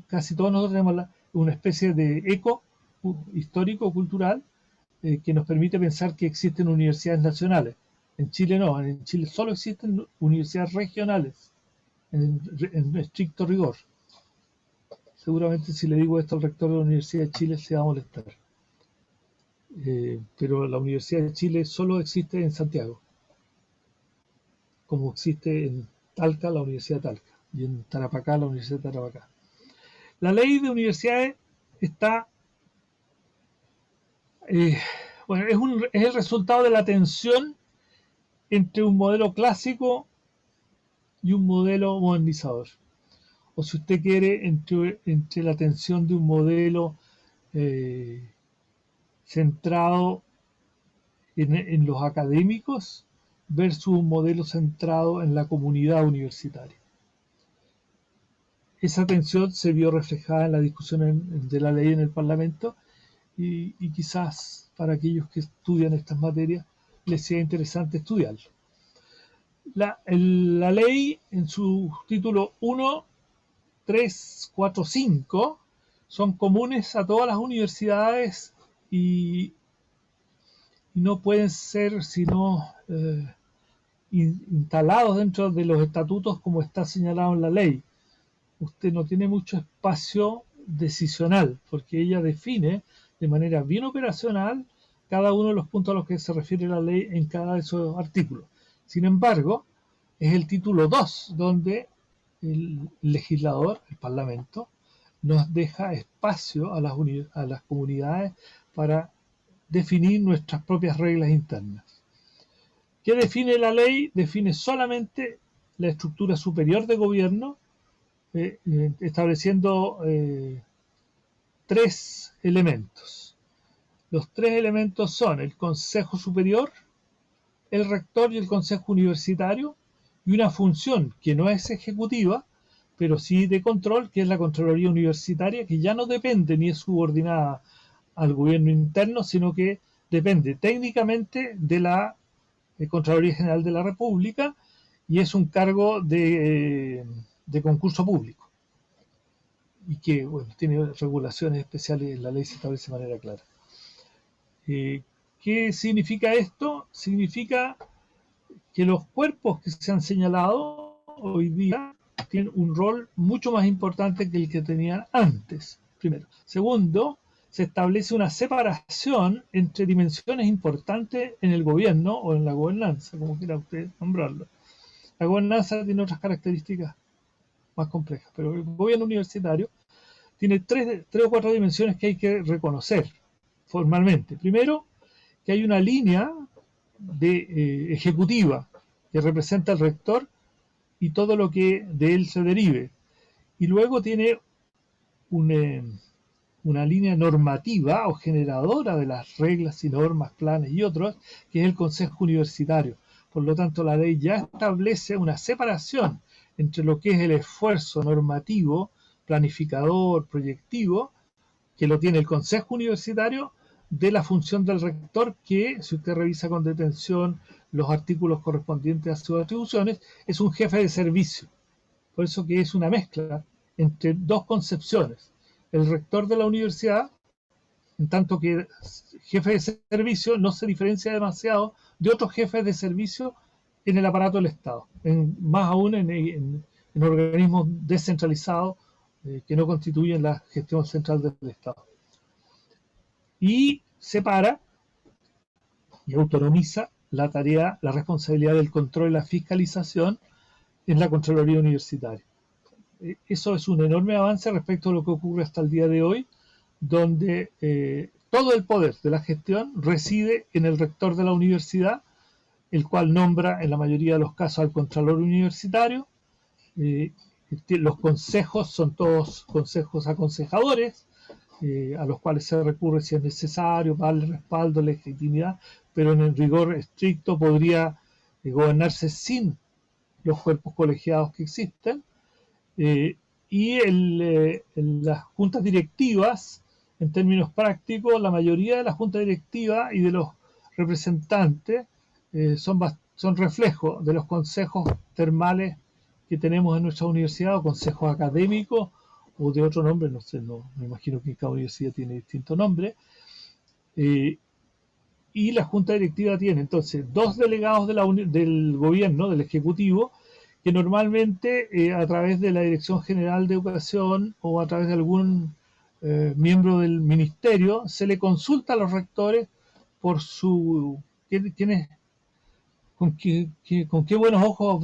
casi todos nosotros tenemos una especie de eco histórico, cultural, que nos permite pensar que existen universidades nacionales. En Chile no, en Chile solo existen universidades regionales, en estricto rigor. Seguramente si le digo esto al rector de la Universidad de Chile se va a molestar. Pero la Universidad de Chile solo existe en Santiago, como existe en Talca la Universidad de Talca y en Tarapacá la Universidad de Tarapacá. La ley de universidades está, bueno, es el resultado de la tensión entre un modelo clásico y un modelo modernizador. O si usted quiere, entre la tensión de un modelo centrado en los académicos versus un modelo centrado en la comunidad universitaria. Esa tensión se vio reflejada en la discusión de la ley en el Parlamento y quizás para aquellos que estudian estas materias les sea interesante estudiarlo. La ley en su título 1, 3, 4, 5 son comunes a todas las universidades y no pueden ser sino instalados dentro de los estatutos como está señalado en la ley. Usted no tiene mucho espacio decisional porque ella define de manera bien operacional cada uno de los puntos a los que se refiere la ley en cada de esos artículos. Sin embargo, es el título 2 donde el legislador, el Parlamento, nos deja espacio a las comunidades para definir nuestras propias reglas internas. ¿Qué define la ley? Define solamente la estructura superior de gobierno, estableciendo 3 elementos. Los 3 elementos son el Consejo Superior, el Rector y el Consejo Universitario, y una función que no es ejecutiva, pero sí de control, que es la Contraloría Universitaria, que ya no depende ni es subordinada al gobierno interno, sino que depende técnicamente de la Contraloría General de la República y es un cargo de concurso público y que bueno, tiene regulaciones especiales, la ley se establece de manera clara. ¿Qué significa esto? Significa que los cuerpos que se han señalado hoy día tienen un rol mucho más importante que el que tenían antes, primero. Segundo, se establece una separación entre dimensiones importantes en el gobierno o en la gobernanza, como quiera usted nombrarlo. La gobernanza tiene otras características más complejas, pero el gobierno universitario tiene tres o cuatro dimensiones que hay que reconocer formalmente. Primero, que hay una línea ejecutiva que representa al rector y todo lo que de él se derive. Y luego tiene un una línea normativa o generadora de las reglas y normas, planes y otros, que es el Consejo Universitario. Por lo tanto, la ley ya establece una separación entre lo que es el esfuerzo normativo, planificador, proyectivo, que lo tiene el Consejo Universitario, de la función del rector, que, si usted revisa con detención los artículos correspondientes a sus atribuciones, es un jefe de servicio. Por eso que es una mezcla entre dos concepciones. El rector de la universidad, en tanto que jefe de servicio, no se diferencia demasiado de otros jefes de servicio en el aparato del Estado, más aún en organismos descentralizados que no constituyen la gestión central del Estado. Y separa y autonomiza la tarea, la responsabilidad del control y la fiscalización en la Contraloría Universitaria. Eso es un enorme avance respecto a lo que ocurre hasta el día de hoy, donde todo el poder de la gestión reside en el rector de la universidad, el cual nombra en la mayoría de los casos al Contralor Universitario. Los consejos son todos consejos aconsejadores, a los cuales se recurre si es necesario, darle respaldo, legitimidad, pero en el rigor estricto podría gobernarse sin los cuerpos colegiados que existen. Y las juntas directivas, en términos prácticos, la mayoría de las juntas directivas y de los representantes son reflejo de los consejos termales que tenemos en nuestra universidad, o consejos académicos, o de otro nombre, no sé, me imagino que cada universidad tiene distinto nombre. Y la junta directiva tiene entonces dos delegados del gobierno, del ejecutivo, que normalmente a través de la Dirección General de Educación o a través de algún miembro del ministerio se le consulta a los rectores por con qué buenos ojos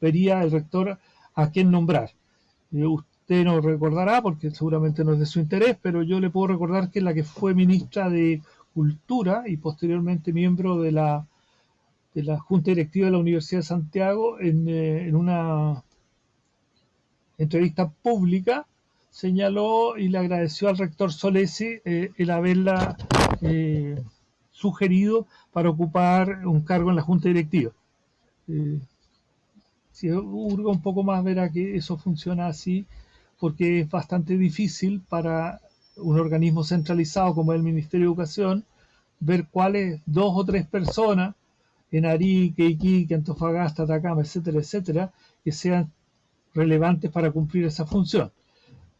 vería el rector a quién nombrar. Usted no recordará, porque seguramente no es de su interés, pero yo le puedo recordar que la que fue ministra de Cultura y posteriormente miembro de la Junta Directiva de la Universidad de Santiago, en una entrevista pública, señaló y le agradeció al rector Solesi el haberla sugerido para ocupar un cargo en la Junta Directiva. Si hurga un poco más, verá que eso funciona así, porque es bastante difícil para un organismo centralizado como el Ministerio de Educación ver cuáles 2 o 3 personas en Arique, Iquique, Antofagasta, Atacama, etcétera, etcétera, que sean relevantes para cumplir esa función.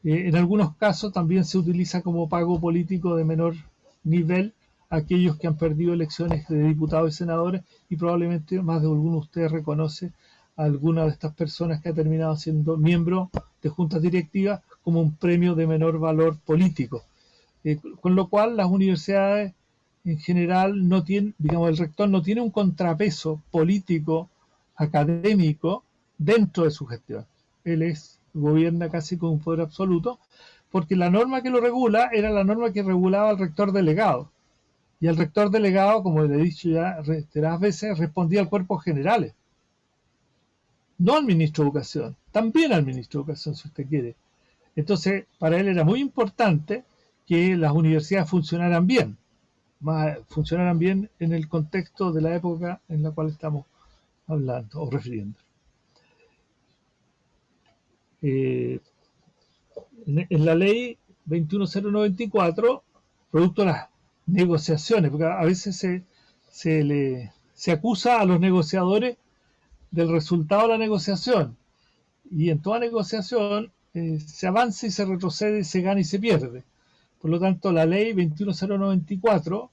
En algunos casos también se utiliza como pago político de menor nivel aquellos que han perdido elecciones de diputados y senadores, y probablemente más de alguno de ustedes reconoce a alguna de estas personas que ha terminado siendo miembro de juntas directivas como un premio de menor valor político. Con lo cual las universidades en general no tienen, digamos, el rector no tiene un contrapeso político, académico dentro de su gestión. Él gobierna casi con un poder absoluto, porque la norma que lo regula era la norma que regulaba al rector delegado. Y el rector delegado, como le he dicho ya reiteradas veces, respondía al cuerpo general, no al ministro de Educación, también al ministro de Educación, si usted quiere. Entonces, para él era muy importante que las universidades funcionaran bien en el contexto de la época en la cual estamos hablando o refiriendo. En la ley 21094, producto de las negociaciones, porque a veces se acusa a los negociadores del resultado de la negociación, y en toda negociación se avanza y se retrocede, se gana y se pierde. Por lo tanto, la ley 21094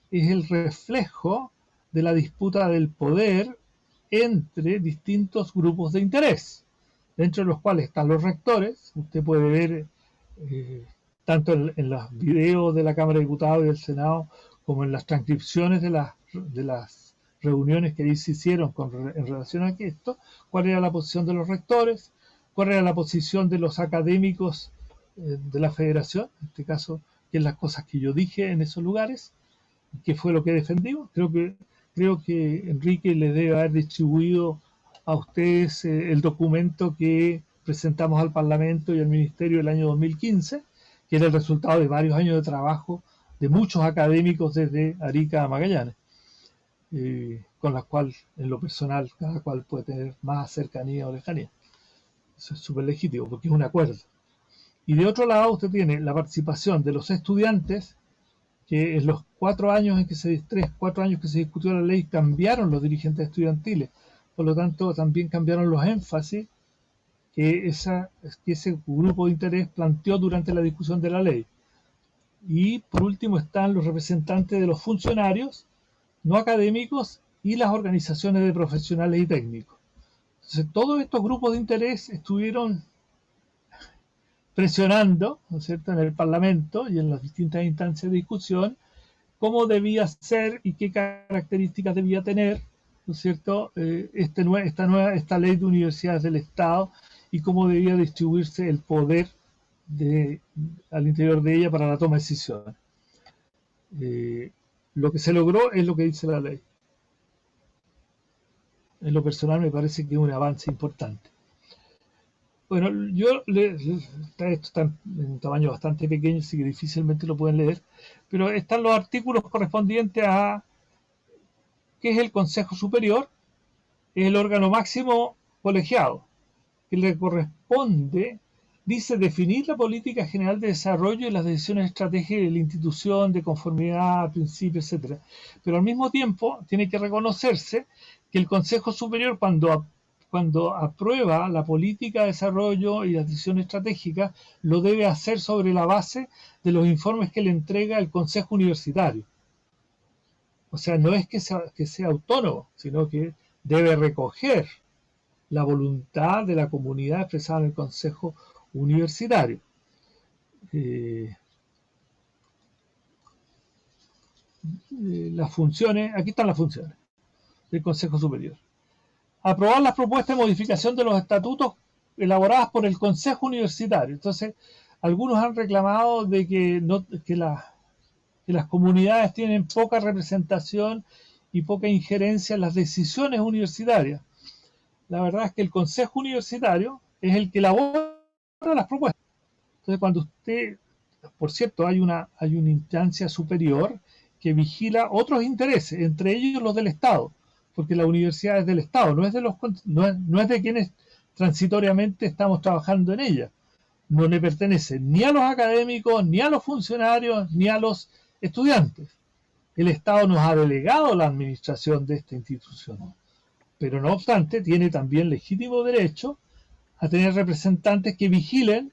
es el reflejo de la disputa del poder entre distintos grupos de interés, dentro de los cuales están los rectores. Usted puede ver tanto en los videos de la Cámara de Diputados y del Senado como en las transcripciones de las reuniones que se hicieron en relación a esto, cuál era la posición de los rectores, cuál era la posición de los académicos de la federación, en este caso, que es las cosas que yo dije en esos lugares, que fue lo que defendimos. Creo que Enrique les debe haber distribuido a ustedes el documento que presentamos al Parlamento y al Ministerio el año 2015, que era el resultado de varios años de trabajo de muchos académicos desde Arica a Magallanes, con las cuales en lo personal cada cual puede tener más cercanía o lejanía. Eso es súper legítimo porque es un acuerdo. Y de otro lado usted tiene la participación de los estudiantes, que en los 4 años en que se discutió la ley cambiaron los dirigentes estudiantiles, por lo tanto también cambiaron los énfasis que ese grupo de interés planteó durante la discusión de la ley. Y por último están los representantes de los funcionarios no académicos y las organizaciones de profesionales y técnicos. Entonces todos estos grupos de interés estuvieron presionando, ¿no es cierto?, en el Parlamento y en las distintas instancias de discusión cómo debía ser y qué características debía tener, ¿no es cierto?, esta ley de universidades del Estado y cómo debía distribuirse el poder al interior de ella para la toma de decisiones. Lo que se logró es lo que dice la ley. En lo personal me parece que es un avance importante. Bueno, esto está en un tamaño bastante pequeño, así que difícilmente lo pueden leer, pero están los artículos correspondientes a qué es el Consejo Superior. Es el órgano máximo colegiado, que le corresponde, dice, definir la política general de desarrollo y las decisiones estratégicas de la institución, de conformidad, principios, etc. Pero al mismo tiempo tiene que reconocerse que el Consejo Superior, cuando aprueba la política de desarrollo y las decisiones estratégicas, lo debe hacer sobre la base de los informes que le entrega el Consejo Universitario. O sea, no es que sea autónomo, sino que debe recoger la voluntad de la comunidad expresada en el Consejo Universitario. Las funciones, aquí están las funciones del Consejo Superior. Aprobar las propuestas de modificación de los estatutos elaboradas por el Consejo Universitario. Entonces, algunos han reclamado de que las comunidades tienen poca representación y poca injerencia en las decisiones universitarias. La verdad es que el Consejo Universitario es el que elabora las propuestas. Entonces, cuando usted, por cierto, hay una instancia superior que vigila otros intereses, entre ellos los del Estado, porque la universidad es del Estado, no es de quienes transitoriamente estamos trabajando en ella. No le pertenece ni a los académicos, ni a los funcionarios, ni a los estudiantes. El Estado nos ha delegado la administración de esta institución, pero no obstante tiene también legítimo derecho a tener representantes que vigilen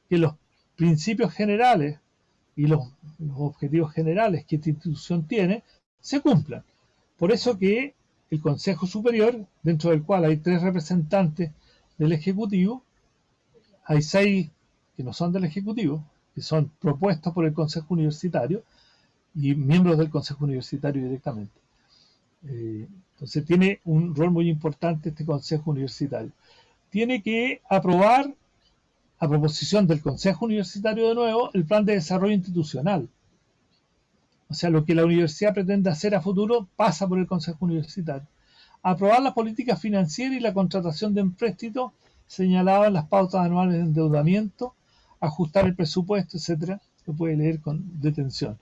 que los principios generales y los objetivos generales que esta institución tiene se cumplan. Por eso que el Consejo Superior, dentro del cual hay 3 representantes del Ejecutivo, hay 6 que no son del Ejecutivo, que son propuestos por el Consejo Universitario y miembros del Consejo Universitario directamente. Entonces tiene un rol muy importante este Consejo Universitario. Tiene que aprobar, a proposición del Consejo Universitario de nuevo, el plan de desarrollo institucional. O sea, lo que la universidad pretende hacer a futuro pasa por el Consejo Universitario. Aprobar las políticas financieras y la contratación de empréstitos señaladas en las pautas anuales de endeudamiento, ajustar el presupuesto, etcétera. Lo puede leer con detención.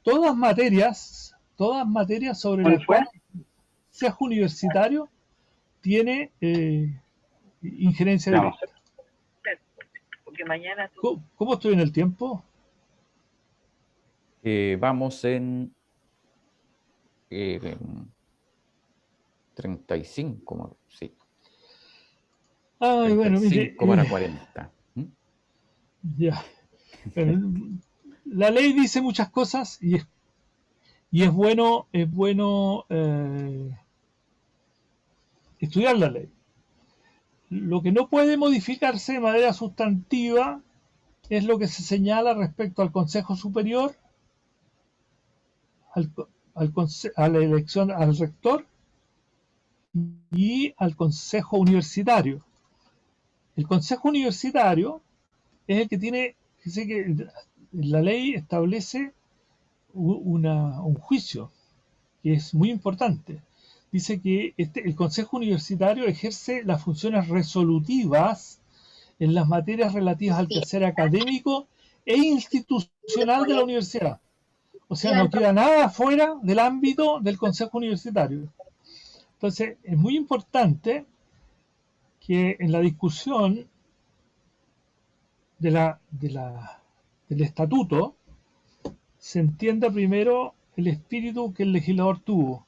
Todas materias sobre las cuales el Consejo Universitario tiene injerencia directa. ¿Cómo estoy en el tiempo? Vamos en 35, sí. Ay, bueno, mire, para 40. Ya. Bueno, la ley dice muchas cosas y es bueno estudiar la ley. Lo que no puede modificarse de manera sustantiva es lo que se señala respecto al Consejo Superior, a la elección al rector y al Consejo Universitario. El Consejo Universitario es el que tiene, dice que la ley establece un juicio que es muy importante. Dice que el Consejo Universitario ejerce las funciones resolutivas en las materias relativas al quehacer académico e institucional de la universidad. O sea, no queda nada fuera del ámbito del Consejo Universitario. Entonces, es muy importante que en la discusión del estatuto se entienda primero el espíritu que el legislador tuvo.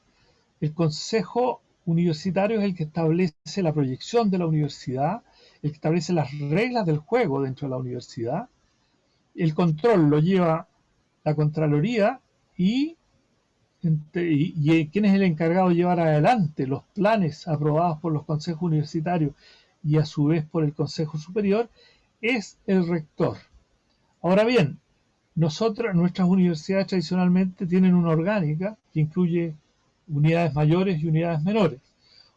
El Consejo Universitario es el que establece la proyección de la universidad, el que establece las reglas del juego dentro de la universidad. El control lo lleva la Contraloría y quién es el encargado de llevar adelante los planes aprobados por los consejos universitarios y a su vez por el Consejo Superior, es el rector. Ahora bien, nuestras universidades tradicionalmente tienen una orgánica que incluye unidades mayores y unidades menores.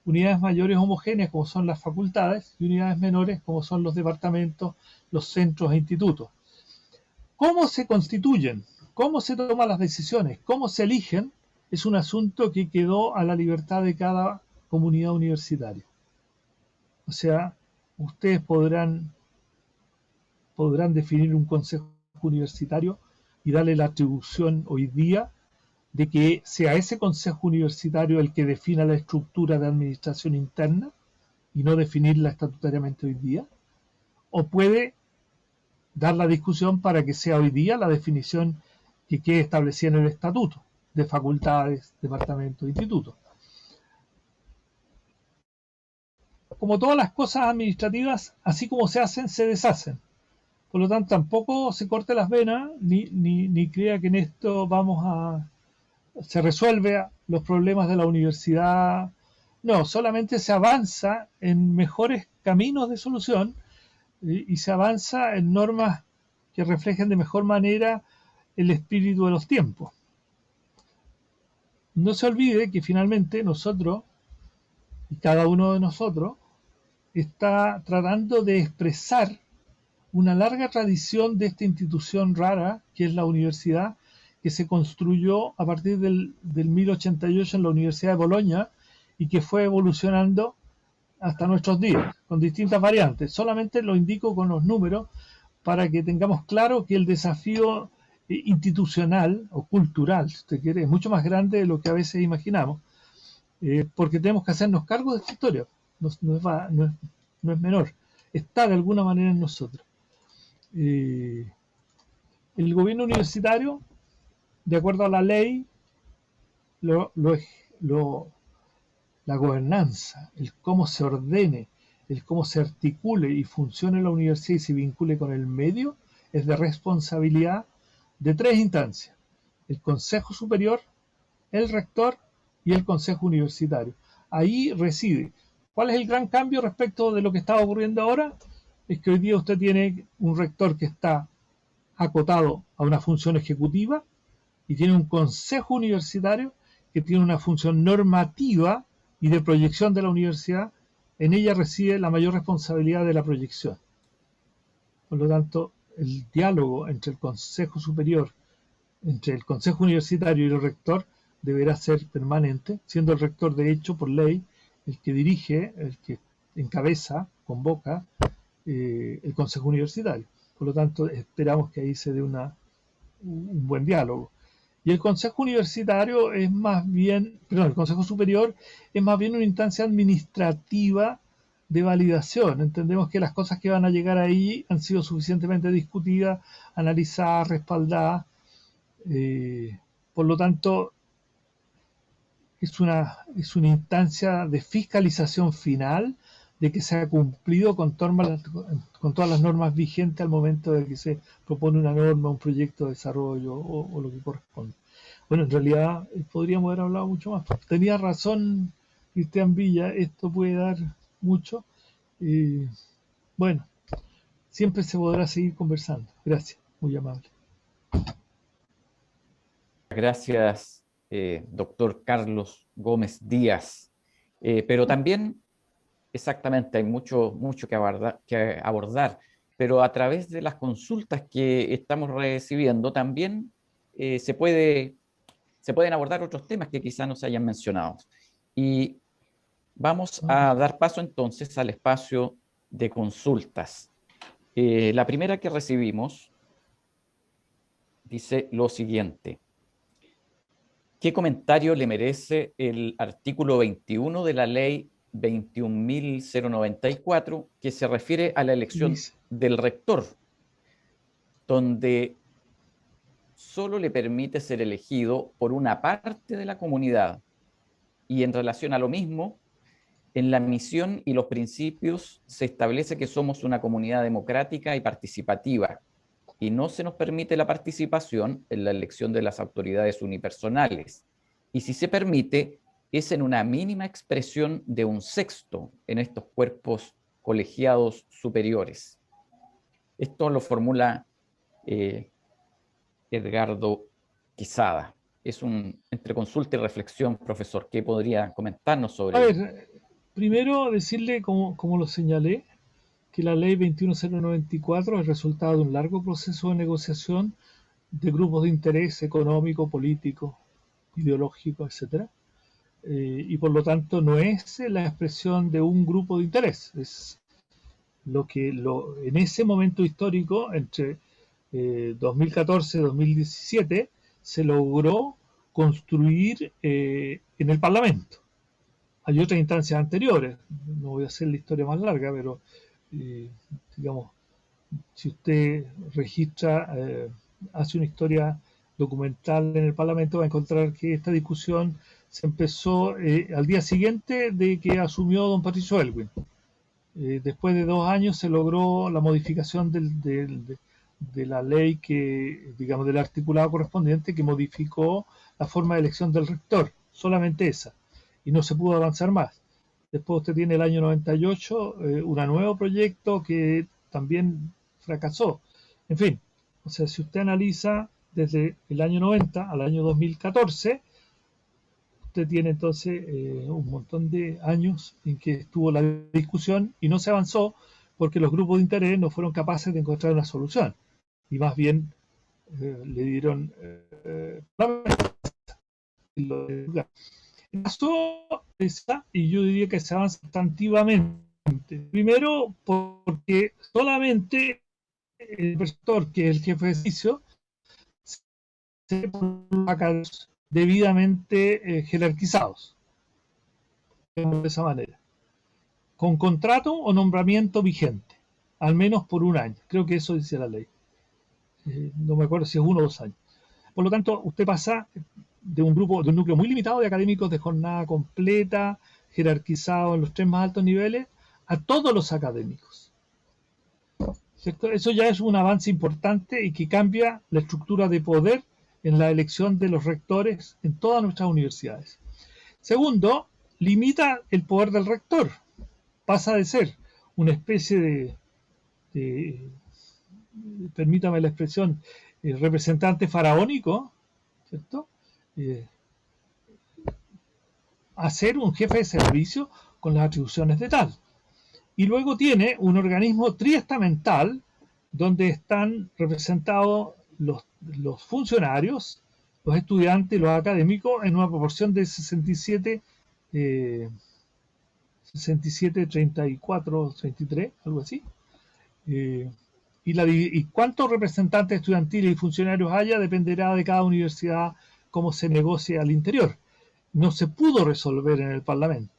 Unidades mayores homogéneas como son las facultades y unidades menores como son los departamentos, los centros e institutos. ¿Cómo se constituyen? ¿Cómo se toman las decisiones? ¿Cómo se eligen? Es un asunto que quedó a la libertad de cada comunidad universitaria. O sea, ustedes podrán definir un consejo universitario y darle la atribución hoy día de que sea ese consejo universitario el que defina la estructura de administración interna y no definirla estatutariamente hoy día, o puede dar la discusión para que sea hoy día la definición que quede establecida en el estatuto de facultades, departamentos, institutos. Como todas las cosas administrativas, así como se hacen, se deshacen. Por lo tanto, tampoco se corte las venas ni crea que en esto se resuelve los problemas de la universidad. No, solamente se avanza en mejores caminos de solución y se avanza en normas que reflejen de mejor manera el espíritu de los tiempos. No se olvide que finalmente nosotros, y cada uno de nosotros, está tratando de expresar una larga tradición de esta institución rara que es la universidad, que se construyó a partir del 1088 en la Universidad de Bolonia y que fue evolucionando hasta nuestros días, con distintas variantes. Solamente lo indico con los números para que tengamos claro que el desafío institucional o cultural, si usted quiere, es mucho más grande de lo que a veces imaginamos, porque tenemos que hacernos cargo de esta historia. No es menor, está de alguna manera en nosotros. El gobierno universitario, de acuerdo a la ley, la gobernanza, el cómo se ordene, el cómo se articule y funcione la universidad y se vincule con el medio, es de responsabilidad de tres instancias: el Consejo Superior, el Rector y el Consejo Universitario. Ahí reside. ¿Cuál es el gran cambio respecto de lo que está ocurriendo ahora? Es que hoy día usted tiene un rector que está acotado a una función ejecutiva y tiene un consejo universitario que tiene una función normativa y de proyección de la universidad. En ella reside la mayor responsabilidad de la proyección. Por lo tanto, el diálogo entre el Consejo Superior, entre el Consejo Universitario y el rector deberá ser permanente, siendo el rector, de hecho, por ley, el que dirige, el que encabeza, convoca el Consejo Universitario. Por lo tanto, esperamos que ahí se dé un buen diálogo. Y el Consejo Universitario es más bien, perdón, el Consejo Superior es más bien una instancia administrativa de validación. Entendemos que las cosas que van a llegar ahí han sido suficientemente discutidas, analizadas, respaldadas. Por lo tanto, es una instancia de fiscalización final de que se ha cumplido con todas las normas vigentes al momento de que se propone una norma, un proyecto de desarrollo o lo que corresponde. Bueno, en realidad podríamos haber hablado mucho más. Tenía razón Cristian Villa, esto puede dar mucho. Bueno, siempre se podrá seguir conversando. Gracias, muy amable. Gracias, doctor Carlos Gómez Díaz. Pero también, exactamente, hay mucho que abordar, pero a través de las consultas que estamos recibiendo también se pueden abordar otros temas que quizás no se hayan mencionado. Y vamos a dar paso entonces al espacio de consultas. La primera que recibimos dice lo siguiente. ¿Qué comentario le merece el artículo 21 de la ley 21.094 que se refiere a la elección del rector, donde solo le permite ser elegido por una parte de la comunidad? Y en relación a lo mismo, en la misión y los principios se establece que somos una comunidad democrática y participativa, y no se nos permite la participación en la elección de las autoridades unipersonales. Y si se permite, es en una mínima expresión de un sexto en estos cuerpos colegiados superiores. Esto lo formula Edgardo Quezada. Es un entre consulta y reflexión, profesor. ¿Qué podría comentarnos sobre ello? A ver, primero decirle, como lo señalé, que la ley 21.094 es resultado de un largo proceso de negociación de grupos de interés económico, político, ideológico, etc. Y por lo tanto no es la expresión de un grupo de interés, es lo que en ese momento histórico, entre 2014 y 2017, se logró construir en el Parlamento. Hay otras instancias anteriores, no voy a hacer la historia más larga, pero digamos, si usted registra, hace una historia documental en el Parlamento, va a encontrar que esta discusión se empezó al día siguiente de que asumió don Patricio Aylwin. Después de 2 años se logró la modificación de la ley que, digamos, del articulado correspondiente que modificó la forma de elección del rector, solamente esa, y no se pudo avanzar más. Después usted tiene el año 98, un nuevo proyecto que también fracasó. En fin, o sea, si usted analiza desde el año 90 al año 2014, usted tiene entonces un montón de años en que estuvo la discusión y no se avanzó porque los grupos de interés no fueron capaces de encontrar una solución. Y más bien le dieron y yo diría que se avanza sustantivamente. Primero, porque solamente el rector, que es el jefe de edificio, se pone debidamente jerarquizados. De esa manera. Con contrato o nombramiento vigente, al menos por 1 año. Creo que eso dice la ley. No me acuerdo si es 1 o 2 años. Por lo tanto, usted pasa de un núcleo muy limitado de académicos de jornada completa, jerarquizados en los 3 más altos niveles, a todos los académicos. ¿Cierto? Eso ya es un avance importante y que cambia la estructura de poder en la elección de los rectores en todas nuestras universidades. Segundo, limita el poder del rector. Pasa de ser una especie de permítame la expresión, representante faraónico, ¿cierto? A ser un jefe de servicio con las atribuciones de tal. Y luego tiene un organismo triestamental donde están representados los funcionarios, los estudiantes y los académicos en una proporción de 67, 34, 33, algo así. Y cuántos representantes estudiantiles y funcionarios haya dependerá de cada universidad cómo se negocie al interior. No se pudo resolver en el Parlamento.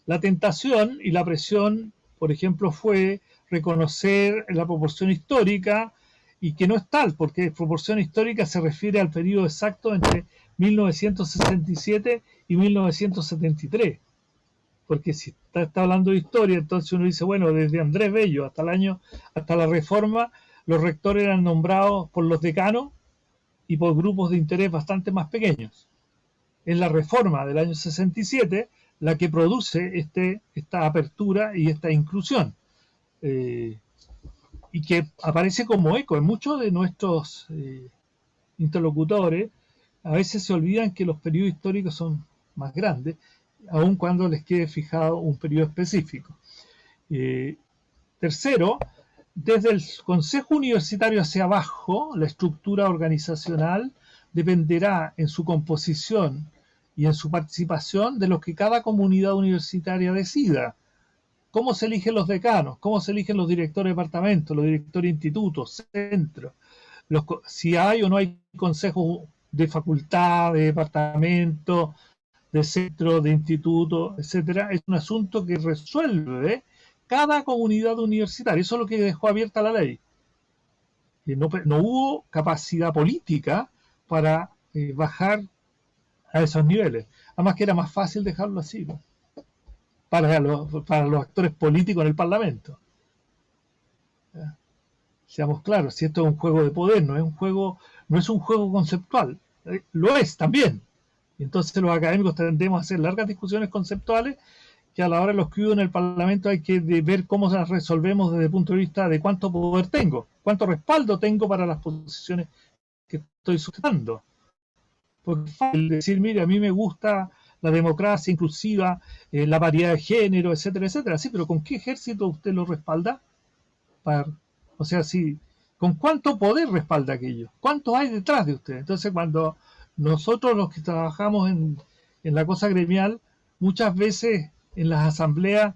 La tentación y la presión, por ejemplo, fue reconocer la proporción histórica y que no es tal, porque proporción histórica se refiere al periodo exacto entre 1967 y 1973. Porque si está hablando de historia, entonces uno dice, bueno, desde Andrés Bello hasta la Reforma, los rectores eran nombrados por los decanos y por grupos de interés bastante más pequeños. Es la Reforma del año 67 la que produce esta apertura y esta inclusión. Y que aparece como eco en muchos de nuestros interlocutores. A veces se olvidan que los periodos históricos son más grandes, aun cuando les quede fijado un periodo específico. Tercero, desde el Consejo Universitario hacia abajo, la estructura organizacional dependerá en su composición y en su participación de lo que cada comunidad universitaria decida. ¿Cómo se eligen los decanos? ¿Cómo se eligen los directores de departamentos, los directores de institutos, centros? si hay o no hay consejos de facultad, de departamento, de centro, de instituto, etcétera, es un asunto que resuelve cada comunidad universitaria. Eso es lo que dejó abierta la ley. No hubo capacidad política para bajar a esos niveles. Además que era más fácil dejarlo así, ¿no? para los actores políticos en el Parlamento. ¿Ya? Seamos claros, si esto es un juego de poder, no es un juego conceptual. Lo es también. Y entonces los académicos tendemos a hacer largas discusiones conceptuales que a la hora de los que vivo en el Parlamento hay que ver cómo las resolvemos desde el punto de vista de cuánto poder tengo, cuánto respaldo tengo para las posiciones que estoy sustentando. Porque es fácil decir, mire, a mí me gusta la democracia inclusiva, la variedad de género, etcétera, etcétera. Sí, pero ¿con qué ejército usted lo respalda? O sea, sí, ¿con cuánto poder respalda aquello? ¿Cuánto hay detrás de usted? Entonces, cuando nosotros los que trabajamos en la cosa gremial, muchas veces en las asambleas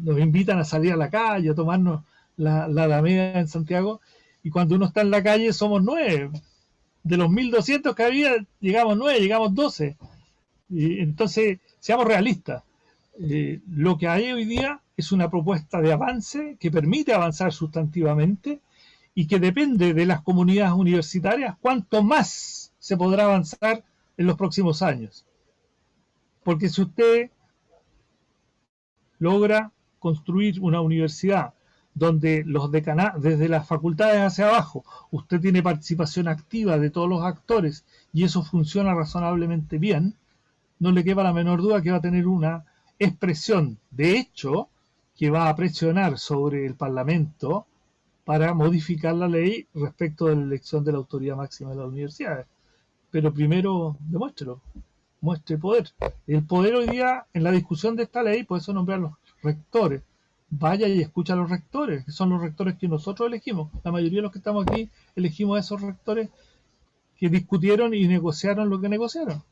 nos invitan a salir a la calle, a tomarnos la Alameda en Santiago, y cuando uno está en la calle somos 9. De los 1.200 que había, llegamos 9, llegamos 12. Y entonces, seamos realistas. Lo que hay hoy día es una propuesta de avance que permite avanzar sustantivamente y que depende de las comunidades universitarias cuánto más se podrá avanzar en los próximos años. Porque si usted logra construir una universidad donde desde las facultades hacia abajo, usted tiene participación activa de todos los actores y eso funciona razonablemente bien, no le quepa la menor duda que va a tener una expresión de hecho que va a presionar sobre el Parlamento para modificar la ley respecto de la elección de la autoridad máxima de las universidades. Pero primero demuéstrelo, muestre poder. El poder hoy día en la discusión de esta ley, por eso nombrar los rectores. Vaya y escucha a los rectores, que son los rectores que nosotros elegimos. La mayoría de los que estamos aquí elegimos a esos rectores que discutieron y negociaron lo que negociaron.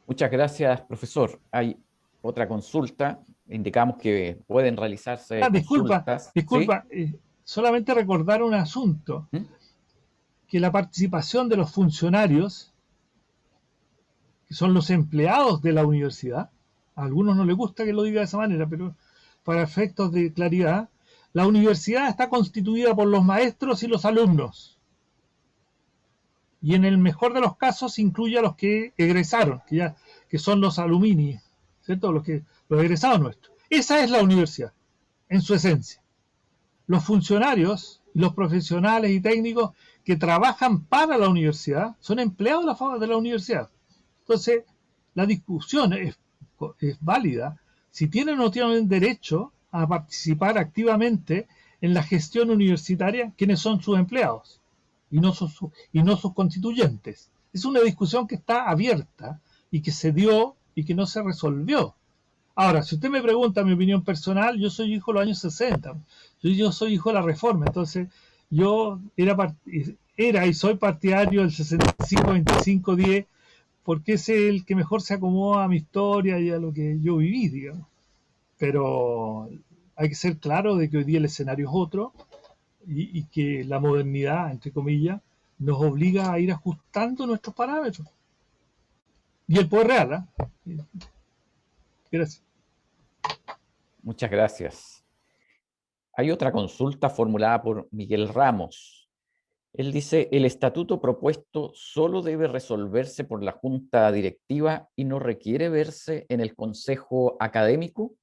Muchas gracias, profesor. Hay otra consulta. Indicamos que pueden realizarse consultas. Disculpa, ¿sí? Solamente recordar un asunto, que la participación de los funcionarios, que son los empleados de la universidad, a algunos no les gusta que lo diga de esa manera, pero para efectos de claridad, la universidad está constituida por los maestros y los alumnos. Y en el mejor de los casos incluye a los que egresaron, que son los alumni, ¿cierto? Los egresados nuestros. Esa es la universidad, en su esencia. Los funcionarios, los profesionales y técnicos que trabajan para la universidad son empleados de la universidad. Entonces, la discusión es válida si tienen o no tienen derecho a participar activamente en la gestión universitaria, quienes son sus empleados y no sus constituyentes. Es una discusión que está abierta y que se dio y que no se resolvió. Ahora, si usted me pregunta mi opinión personal, yo soy hijo de los años 60. Yo soy hijo de la Reforma, entonces yo era y soy partidario del 65-25-10 porque es el que mejor se acomoda a mi historia y a lo que yo viví, digamos. Pero hay que ser claro de que hoy día el escenario es otro y que la modernidad, entre comillas, nos obliga a ir ajustando nuestros parámetros. Y el poder real, ¿eh? Gracias. Muchas gracias. Hay otra consulta formulada por Miguel Ramos. Él dice, el estatuto propuesto solo debe resolverse por la junta directiva y no requiere verse en el consejo académico.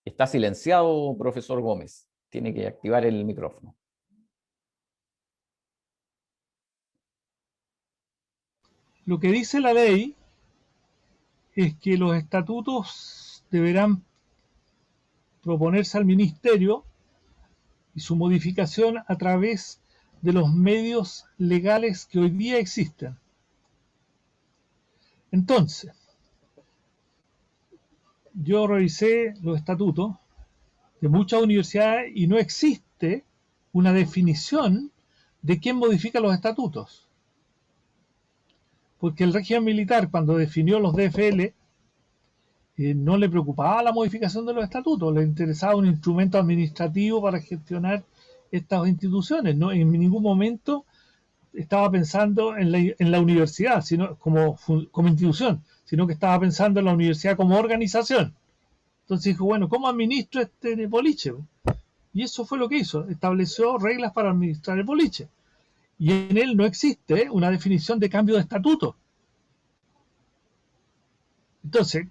Está silenciado, profesor Gómez. Tiene que activar el micrófono. Lo que dice la ley es que los estatutos deberán proponerse al ministerio y su modificación a través de los medios legales que hoy día existen. Entonces, yo revisé los estatutos de muchas universidades y no existe una definición de quién modifica los estatutos. Porque el régimen militar, cuando definió los DFL, no le preocupaba la modificación de los estatutos, le interesaba un instrumento administrativo para gestionar estas instituciones. No, en ningún momento estaba pensando en la universidad sino como institución, sino que estaba pensando en la universidad como organización. Entonces dijo, bueno, ¿cómo administro este boliche? Y eso fue lo que hizo, estableció reglas para administrar el boliche. Y en él no existe una definición de cambio de estatuto. Entonces,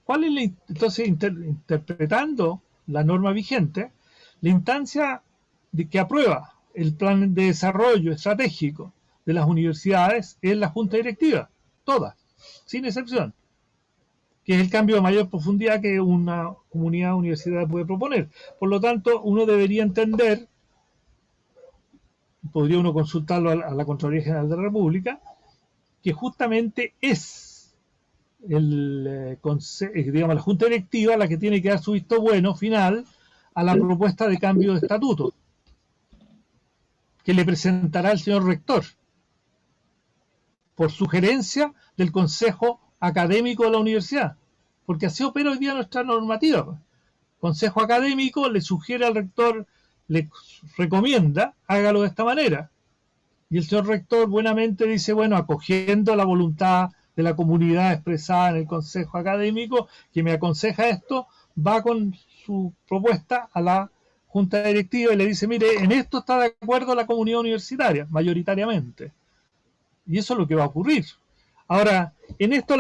interpretando la norma vigente, la instancia de que aprueba el plan de desarrollo estratégico de las universidades es la junta directiva, todas, sin excepción, que es el cambio de mayor profundidad que una comunidad universitaria puede proponer. Por lo tanto, uno debería entender, podría uno consultarlo a la Contraloría General de la República, que justamente es digamos, la junta directiva la que tiene que dar su visto bueno final a la propuesta de cambio de estatuto que le presentará el señor rector por sugerencia del Consejo Académico de la Universidad, porque así opera hoy día nuestra normativa. Consejo Académico le sugiere al rector, le recomienda, hágalo de esta manera, y el señor rector buenamente dice, bueno, acogiendo la voluntad de la comunidad expresada en el Consejo Académico, que me aconseja esto, va con su propuesta a la Junta Directiva y le dice, mire, en esto está de acuerdo la comunidad universitaria, mayoritariamente. Y eso es lo que va a ocurrir. Ahora, en esto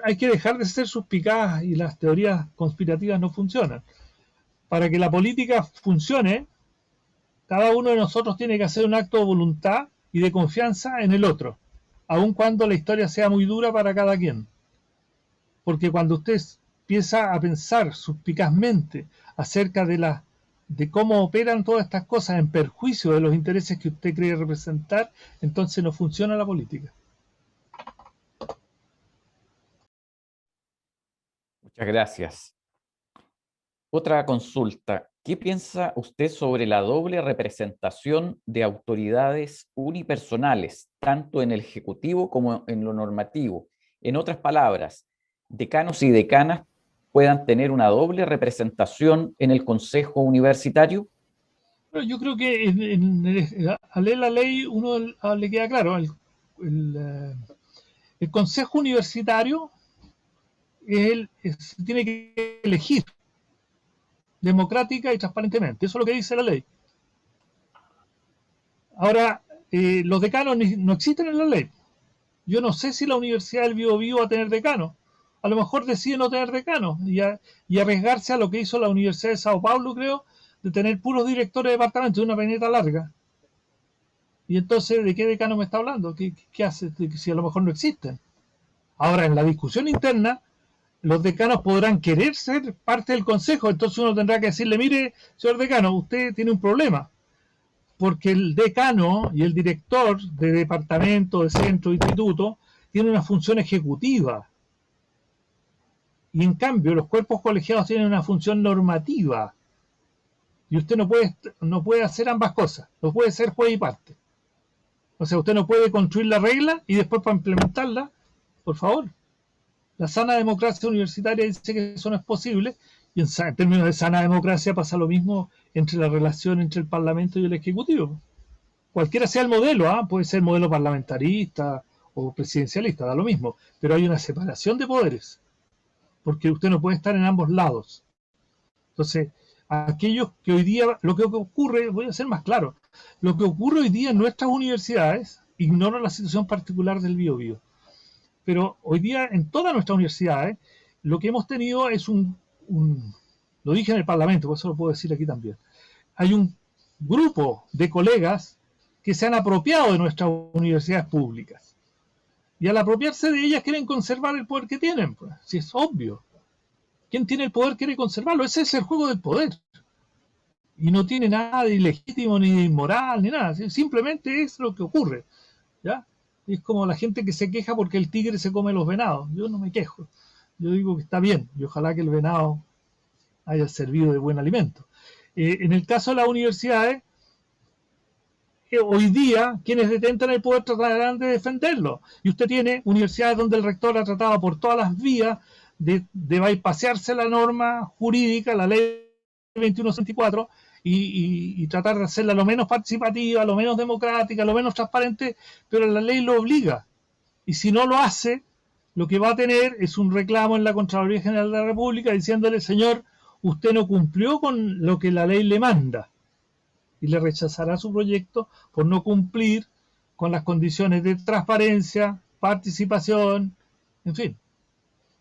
hay que dejar de ser suspicadas y las teorías conspirativas no funcionan. Para que la política funcione, cada uno de nosotros tiene que hacer un acto de voluntad y de confianza en el otro, aun cuando la historia sea muy dura para cada quien. Porque cuando usted empieza a pensar suspicazmente acerca de cómo operan todas estas cosas en perjuicio de los intereses que usted cree representar, entonces no funciona la política. Muchas gracias. Otra consulta. ¿Qué piensa usted sobre la doble representación de autoridades unipersonales, tanto en el Ejecutivo como en lo normativo? En otras palabras, decanos y decanas puedan tener una doble representación en el Consejo Universitario. Bueno, yo creo que al leer la ley uno le queda claro, el Consejo Universitario se tiene que elegir democrática y transparentemente. Eso es lo que dice la ley. Ahora, los decanos no existen en la ley. Yo no sé si la Universidad del Biobío va a tener decano. A lo mejor decide no tener decano y arriesgarse a lo que hizo la Universidad de Sao Paulo, creo, de tener puros directores de departamento de una peineta larga. Y entonces, ¿de qué decano me está hablando? ¿Qué hace si a lo mejor no existen? Ahora, en la discusión interna, los decanos podrán querer ser parte del consejo, entonces uno tendrá que decirle, mire, señor decano, usted tiene un problema, porque el decano y el director de departamento, de centro, de instituto, tienen una función ejecutiva, y en cambio los cuerpos colegiados tienen una función normativa, y usted no puede hacer ambas cosas, no puede ser juez y parte. O sea, usted no puede construir la regla y después para implementarla, por favor. La sana democracia universitaria dice que eso no es posible, y en términos de sana democracia pasa lo mismo entre la relación entre el Parlamento y el Ejecutivo. Cualquiera sea el modelo, puede ser modelo parlamentarista o presidencialista, da lo mismo, pero hay una separación de poderes, porque usted no puede estar en ambos lados. Entonces, aquellos que hoy día, lo que ocurre, voy a ser más claro, lo que ocurre hoy día en nuestras universidades, ignoro la situación particular del Biobío, pero hoy día en todas nuestras universidades lo que hemos tenido es lo dije en el Parlamento, por eso lo puedo decir aquí también, hay un grupo de colegas que se han apropiado de nuestras universidades públicas y al apropiarse de ellas quieren conservar el poder que tienen, pues, si es obvio. Quien tiene el poder quiere conservarlo, ese es el juego del poder y no tiene nada de ilegítimo ni de inmoral ni nada, simplemente es lo que ocurre, ¿ya? Es como la gente que se queja porque el tigre se come los venados. Yo no me quejo. Yo digo que está bien y ojalá que el venado haya servido de buen alimento. En el caso de las universidades, hoy día quienes detentan el poder tratarán de defenderlo. Y usted tiene universidades donde el rector ha tratado por todas las vías de bypasearse la norma jurídica, la ley 2164, y tratar de hacerla lo menos participativa, lo menos democrática, lo menos transparente, pero la ley lo obliga. Y si no lo hace, lo que va a tener es un reclamo en la Contraloría General de la República diciéndole, señor, usted no cumplió con lo que la ley le manda. Y le rechazará su proyecto por no cumplir con las condiciones de transparencia, participación, en fin.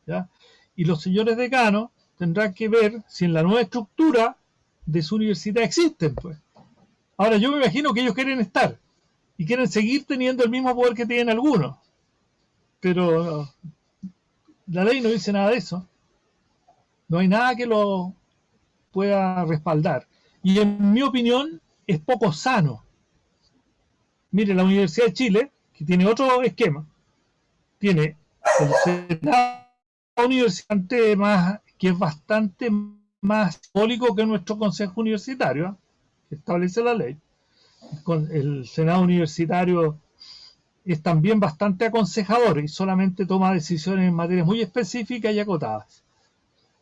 ¿Ya? Y los señores decanos tendrán que ver si en la nueva estructura de su universidad existen, pues. Ahora, yo me imagino que ellos quieren estar y quieren seguir teniendo el mismo poder que tienen algunos. Pero la ley no dice nada de eso. No hay nada que lo pueda respaldar. Y en mi opinión, es poco sano. Mire, la Universidad de Chile, que tiene otro esquema, tiene el Senado universitario más, que es bastante más simbólico que nuestro Consejo Universitario, que establece la ley. Con el Senado Universitario es también bastante aconsejador y solamente toma decisiones en materias muy específicas y acotadas.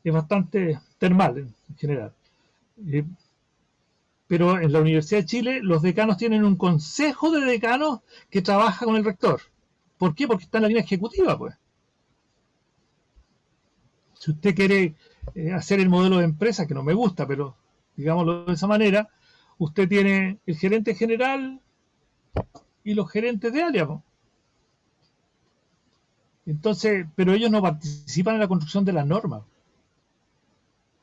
Es bastante termal en general. Pero en la Universidad de Chile los decanos tienen un consejo de decanos que trabaja con el rector. ¿Por qué? Porque está en la línea ejecutiva, pues. Si usted quiere hacer el modelo de empresa, que no me gusta, pero digámoslo de esa manera, usted tiene el gerente general y los gerentes de área, pues. Entonces, pero ellos no participan en la construcción de las normas.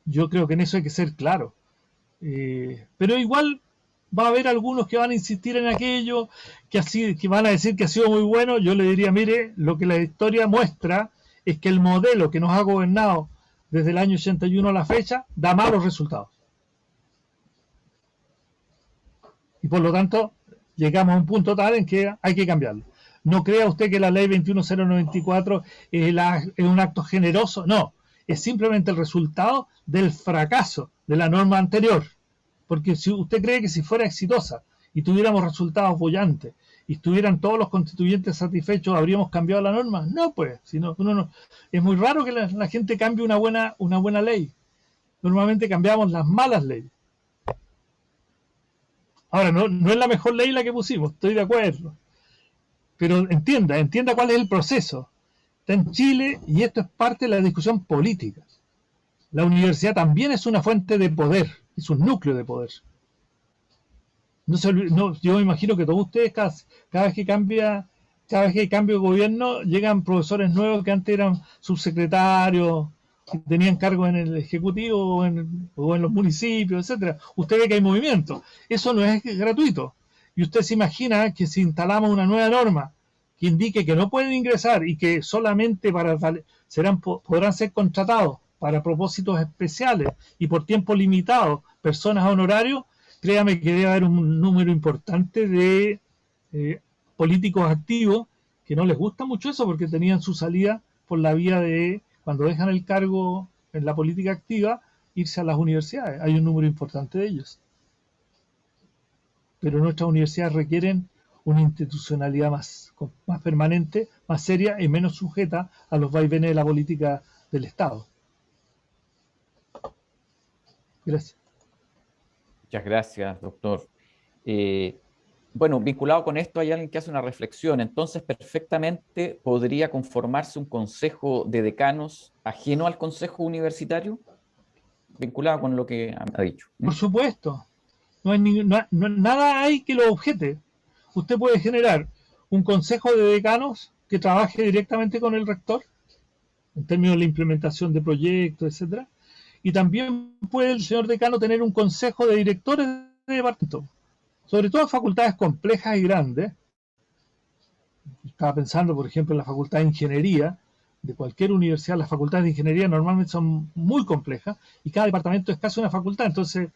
Yo creo que en eso hay que ser claro. Pero igual va a haber algunos que van a insistir en aquello, que van a decir que ha sido muy bueno. Yo le diría, mire, lo que la historia muestra es que el modelo que nos ha gobernado desde el año 81 a la fecha da malos resultados. Y por lo tanto, llegamos a un punto tal en que hay que cambiarlo. No crea usted que la ley 21094 es un acto generoso, no. Es simplemente el resultado del fracaso de la norma anterior. Porque si usted cree que si fuera exitosa y tuviéramos resultados bollantes y estuvieran todos los constituyentes satisfechos, ¿habríamos cambiado la norma? No, pues. Sino, no. Es muy raro que la gente cambie una buena ley. Normalmente cambiamos las malas leyes. Ahora, no es la mejor ley la que pusimos, estoy de acuerdo. Pero entienda cuál es el proceso. Está en Chile y esto es parte de la discusión política. La universidad también es una fuente de poder, es un núcleo de poder. Yo me imagino que todos ustedes, cada vez que cambia de gobierno, llegan profesores nuevos que antes eran subsecretarios, que tenían cargos en el Ejecutivo o en los municipios, etcétera. Usted ve que hay movimiento. Eso no es gratuito. Y usted se imagina que si instalamos una nueva norma que indique que no pueden ingresar y que solamente podrán ser contratados para propósitos especiales y por tiempo limitado personas a honorario, créame que debe haber un número importante de políticos activos que no les gusta mucho eso porque tenían su salida por la vía de, cuando dejan el cargo en la política activa, irse a las universidades. Hay un número importante de ellos. Pero nuestras universidades requieren una institucionalidad más permanente, más seria y menos sujeta a los vaivenes de la política del Estado. Gracias. Muchas gracias, doctor. Bueno, vinculado con esto hay alguien que hace una reflexión. Entonces, perfectamente podría conformarse un consejo de decanos ajeno al consejo universitario, vinculado con lo que ha dicho. Por supuesto. Nada hay que lo objete. Usted puede generar un consejo de decanos que trabaje directamente con el rector, en términos de la implementación de proyectos, etcétera. Y también puede el señor decano tener un consejo de directores de departamento, sobre todo en facultades complejas y grandes. Estaba pensando, por ejemplo, en la facultad de ingeniería de cualquier universidad. Las facultades de ingeniería normalmente son muy complejas y cada departamento es casi una facultad. Entonces,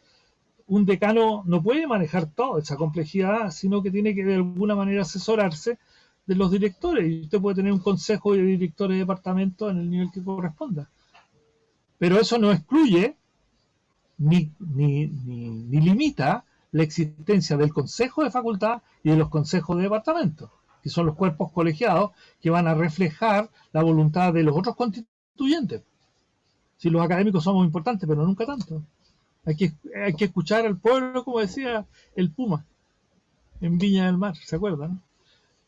un decano no puede manejar toda esa complejidad, sino que tiene que de alguna manera asesorarse de los directores. Y usted puede tener un consejo de directores de departamento en el nivel que corresponda. Pero eso no excluye ni limita la existencia del consejo de facultad y de los consejos de departamento, que son los cuerpos colegiados que van a reflejar la voluntad de los otros constituyentes. Si los académicos somos importantes, pero nunca tanto. Hay que escuchar al pueblo, como decía el Puma en Viña del Mar, ¿se acuerdan?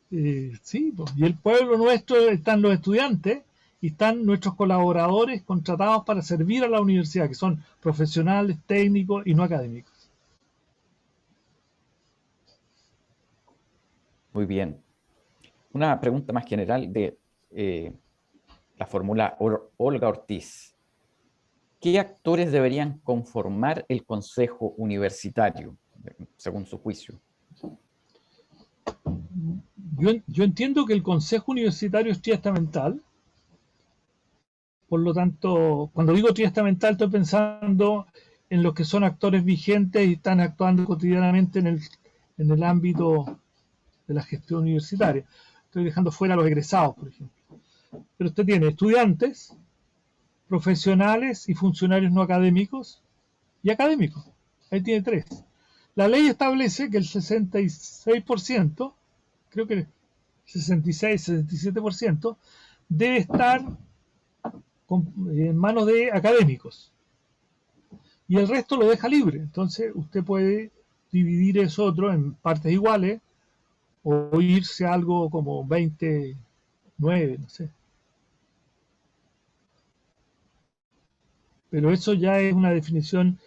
Sí, pues, y el pueblo nuestro están los estudiantes y están nuestros colaboradores contratados para servir a la universidad, que son profesionales, técnicos y no académicos. Muy bien. Una pregunta más general de la fórmula Olga Ortiz. ¿Qué actores deberían conformar el Consejo Universitario, según su juicio? Yo entiendo que el Consejo Universitario es triestamental. Por lo tanto, cuando digo triestamental, estoy pensando en los que son actores vigentes y están actuando cotidianamente en el ámbito de la gestión universitaria. Estoy dejando fuera a los egresados, por ejemplo. Pero usted tiene estudiantes, profesionales y funcionarios no académicos y académicos. Ahí tiene tres. La ley establece que el 66%, creo que 66-67%, debe estar en manos de académicos. Y el resto lo deja libre. Entonces usted puede dividir eso otro en partes iguales o irse a algo como 29, no sé. Pero eso ya es una definición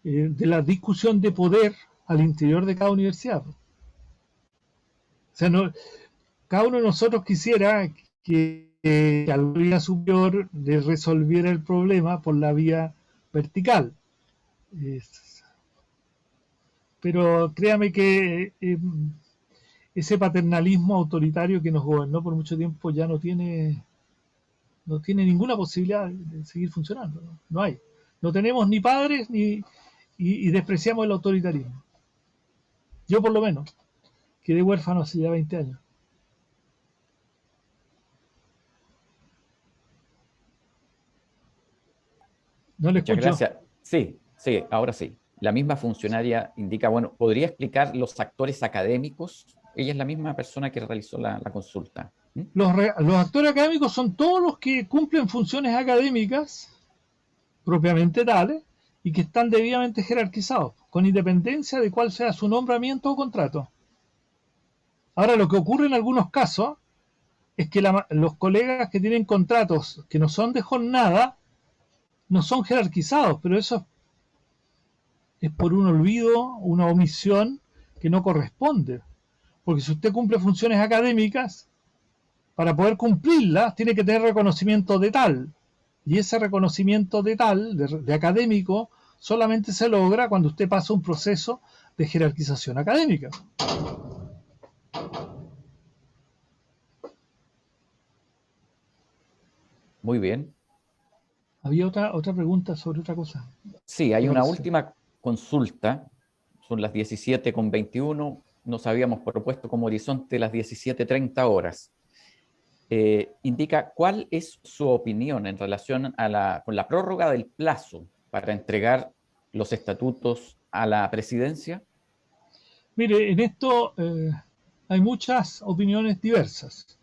de la discusión de poder al interior de cada universidad. O sea, no, cada uno de nosotros quisiera que la autoridad superior le resolviera el problema por la vía vertical. Pero créame que ese paternalismo autoritario que nos gobernó por mucho tiempo ya no tiene ninguna posibilidad de seguir funcionando. No hay. No tenemos ni padres y despreciamos el autoritarismo. Yo por lo menos quedé huérfano hace ya 20 años. No le escucho. Muchas gracias. Sí, ahora sí. La misma funcionaria indica, bueno, ¿podría explicar los actores académicos? Ella es la misma persona que realizó la consulta. Los actores académicos son todos los que cumplen funciones académicas propiamente tales y que están debidamente jerarquizados, con independencia de cuál sea su nombramiento o contrato. Ahora, lo que ocurre en algunos casos es que los colegas que tienen contratos que no son de jornada no son jerarquizados, pero eso es por un olvido, una omisión que no corresponde. Porque si usted cumple funciones académicas, para poder cumplirlas tiene que tener reconocimiento de tal. Y ese reconocimiento de tal, de académico, solamente se logra cuando usted pasa un proceso de jerarquización académica. Muy bien. Había otra pregunta sobre otra cosa. Sí, hay una última consulta. Son las 17:21. Nos habíamos propuesto como horizonte las 17:30 horas. Indica cuál es su opinión en relación con la prórroga del plazo para entregar los estatutos a la presidencia. Mire, en esto hay muchas opiniones diversas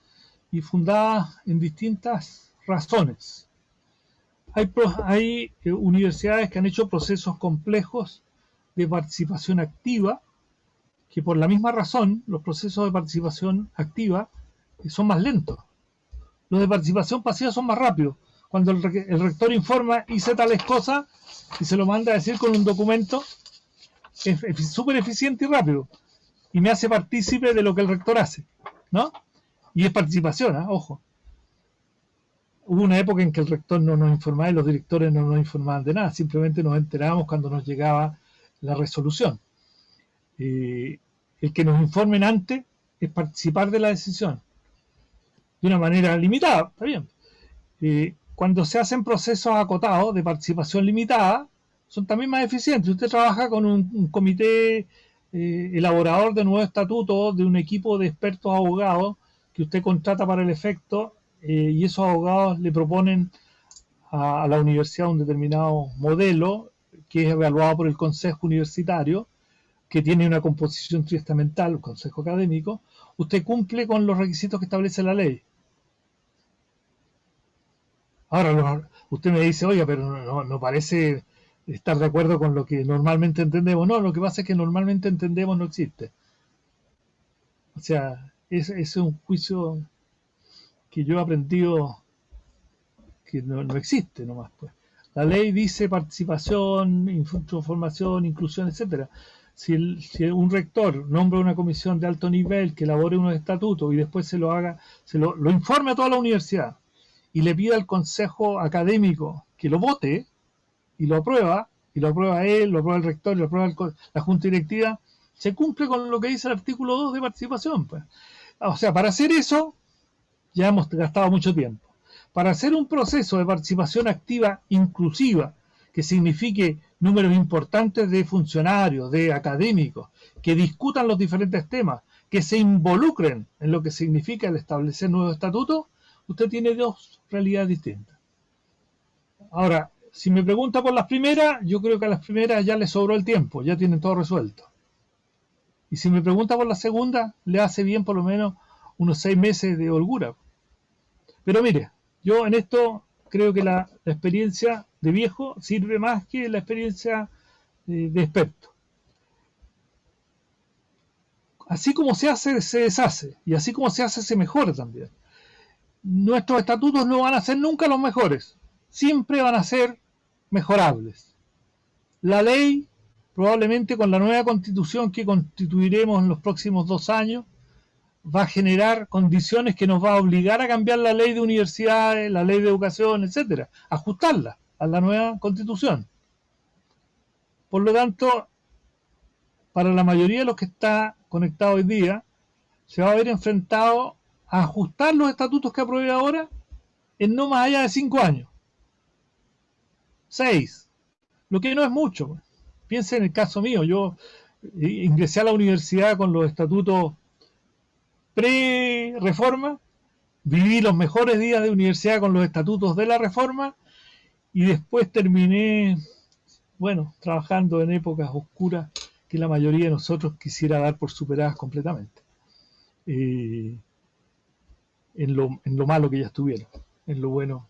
y fundadas en distintas razones. Hay universidades que han hecho procesos complejos de participación activa, que por la misma razón los procesos de participación activa son más lentos. Los de participación pasiva son más rápidos. Cuando el rector informa, hice tales cosas, y se lo manda a decir con un documento, es súper eficiente y rápido. Y me hace partícipe de lo que el rector hace, ¿no? Y es participación, ojo. Hubo una época en que el rector no nos informaba y los directores no nos informaban de nada. Simplemente nos enterábamos cuando nos llegaba la resolución. El que nos informen antes es participar de la decisión. De una manera limitada, está bien. Cuando se hacen procesos acotados de participación limitada, son también más eficientes. Usted trabaja con un comité elaborador de nuevos estatutos, de un equipo de expertos abogados que usted contrata para el efecto, y esos abogados le proponen a la universidad un determinado modelo que es evaluado por el consejo universitario, que tiene una composición triestamental, un consejo académico, usted cumple con los requisitos que establece la ley. Ahora, usted me dice, oiga, pero no parece estar de acuerdo con lo que normalmente entendemos. No, lo que pasa es que normalmente entendemos no existe. O sea, es un juicio que yo he aprendido que no existe nomás, pues. La ley dice participación, información, inclusión, etcétera. Si un rector nombra una comisión de alto nivel que elabore unos estatutos y después se lo informe a toda la universidad y le pida al consejo académico que lo vote y lo aprueba él, lo aprueba el rector, lo aprueba la junta directiva, se cumple con lo que dice el artículo 2 de participación, pues. O sea, para hacer eso ya hemos gastado mucho tiempo. Para hacer un proceso de participación activa inclusiva, que signifique números importantes de funcionarios, de académicos, que discutan los diferentes temas, que se involucren en lo que significa el establecer nuevos estatutos, usted tiene dos realidades distintas. Ahora, si me pregunta por las primeras, yo creo que a las primeras ya le sobró el tiempo, ya tienen todo resuelto. Y si me pregunta por la segunda, le hace bien por lo menos unos 6 meses de holgura. Pero mire, yo en esto creo que la experiencia de viejo sirve más que la experiencia de experto. Así como se hace, se deshace. Y así como se hace, se mejora también. Nuestros estatutos no van a ser nunca los mejores. Siempre van a ser mejorables. La ley, probablemente con la nueva constitución que constituiremos en los próximos 2 años, va a generar condiciones que nos va a obligar a cambiar la ley de universidades, la ley de educación, etcétera, ajustarla a la nueva constitución. Por lo tanto, para la mayoría de los que está conectado hoy día, se va a ver enfrentado a ajustar los estatutos que apruebe ahora en no más allá de 5 años. 6. Lo que no es mucho. Piense en el caso mío, yo ingresé a la universidad con los estatutos pre-reforma, viví los mejores días de universidad con los estatutos de la reforma y después terminé, bueno, trabajando en épocas oscuras que la mayoría de nosotros quisiera dar por superadas completamente. En lo malo que ya estuvieron, en lo bueno,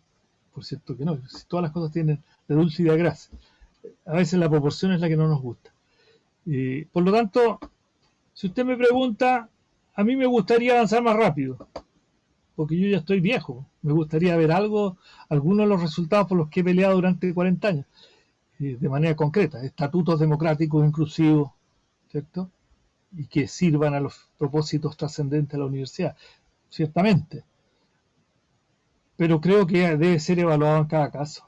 por cierto que no. Todas las cosas tienen de dulce y de gras. A veces la proporción es la que no nos gusta. Por lo tanto, si usted me pregunta, a mí me gustaría avanzar más rápido, porque yo ya estoy viejo. Me gustaría ver algunos de los resultados por los que he peleado durante 40 años, de manera concreta, estatutos democráticos inclusivos, ¿cierto? Y que sirvan a los propósitos trascendentes de la universidad, ciertamente. Pero creo que debe ser evaluado en cada caso.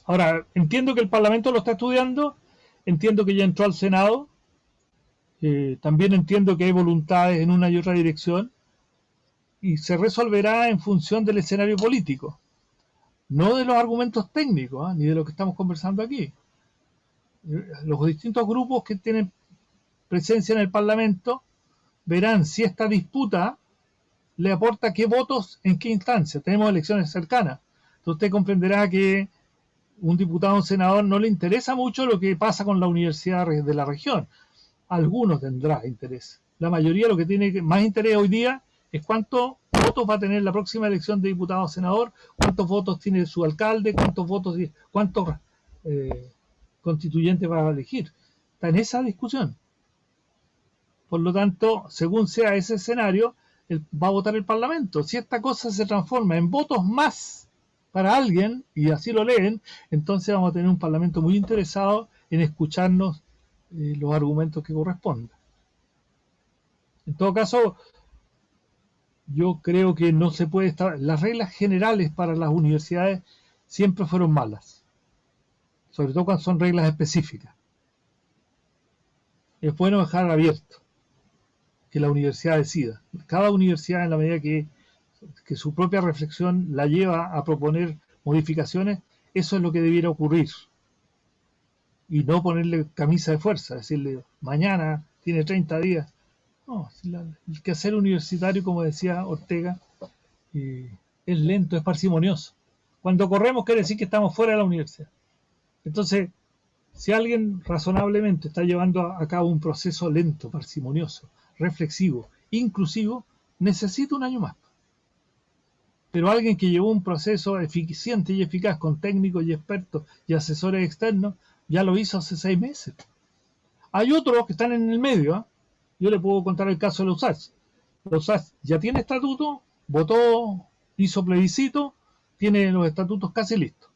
Ahora, entiendo que el Parlamento lo está estudiando, entiendo que ya entró al Senado, también entiendo que hay voluntades en una y otra dirección y se resolverá en función del escenario político, no de los argumentos técnicos, ni de lo que estamos conversando aquí. Los distintos grupos que tienen presencia en el Parlamento verán si esta disputa le aporta qué votos en qué instancia. Tenemos elecciones cercanas. Entonces usted comprenderá que un diputado o un senador no le interesa mucho lo que pasa con la universidad de la región. Algunos tendrá interés. La mayoría lo que tiene más interés hoy día es cuántos votos va a tener la próxima elección de diputado o senador, cuántos votos tiene su alcalde, cuántos constituyentes va a elegir. Está en esa discusión. Por lo tanto, según sea ese escenario, va a votar el Parlamento. Si esta cosa se transforma en votos más para alguien, y así lo leen, entonces vamos a tener un Parlamento muy interesado en escucharnos los argumentos que correspondan. En todo caso, yo creo que no se puede estar. Las reglas generales para las universidades siempre fueron malas, sobre todo cuando son reglas específicas. Es bueno dejar abierto que la universidad decida. Cada universidad, en la medida que su propia reflexión la lleva a proponer modificaciones, eso es lo que debiera ocurrir. Y no ponerle camisa de fuerza, decirle, mañana tiene 30 días. No, el quehacer universitario, como decía Ortega, es lento, es parsimonioso. Cuando corremos quiere decir que estamos fuera de la universidad. Entonces, Si alguien razonablemente está llevando a cabo un proceso lento, parsimonioso, reflexivo, inclusivo, necesita un año más. Pero alguien que llevó un proceso eficiente y eficaz con técnicos y expertos y asesores externos, ya lo hizo hace 6 meses. Hay otros que están en el medio, ¿eh? Yo le puedo contar el caso de los USACH. Los USACH ya tiene estatuto, votó, hizo plebiscito, tiene los estatutos casi listos.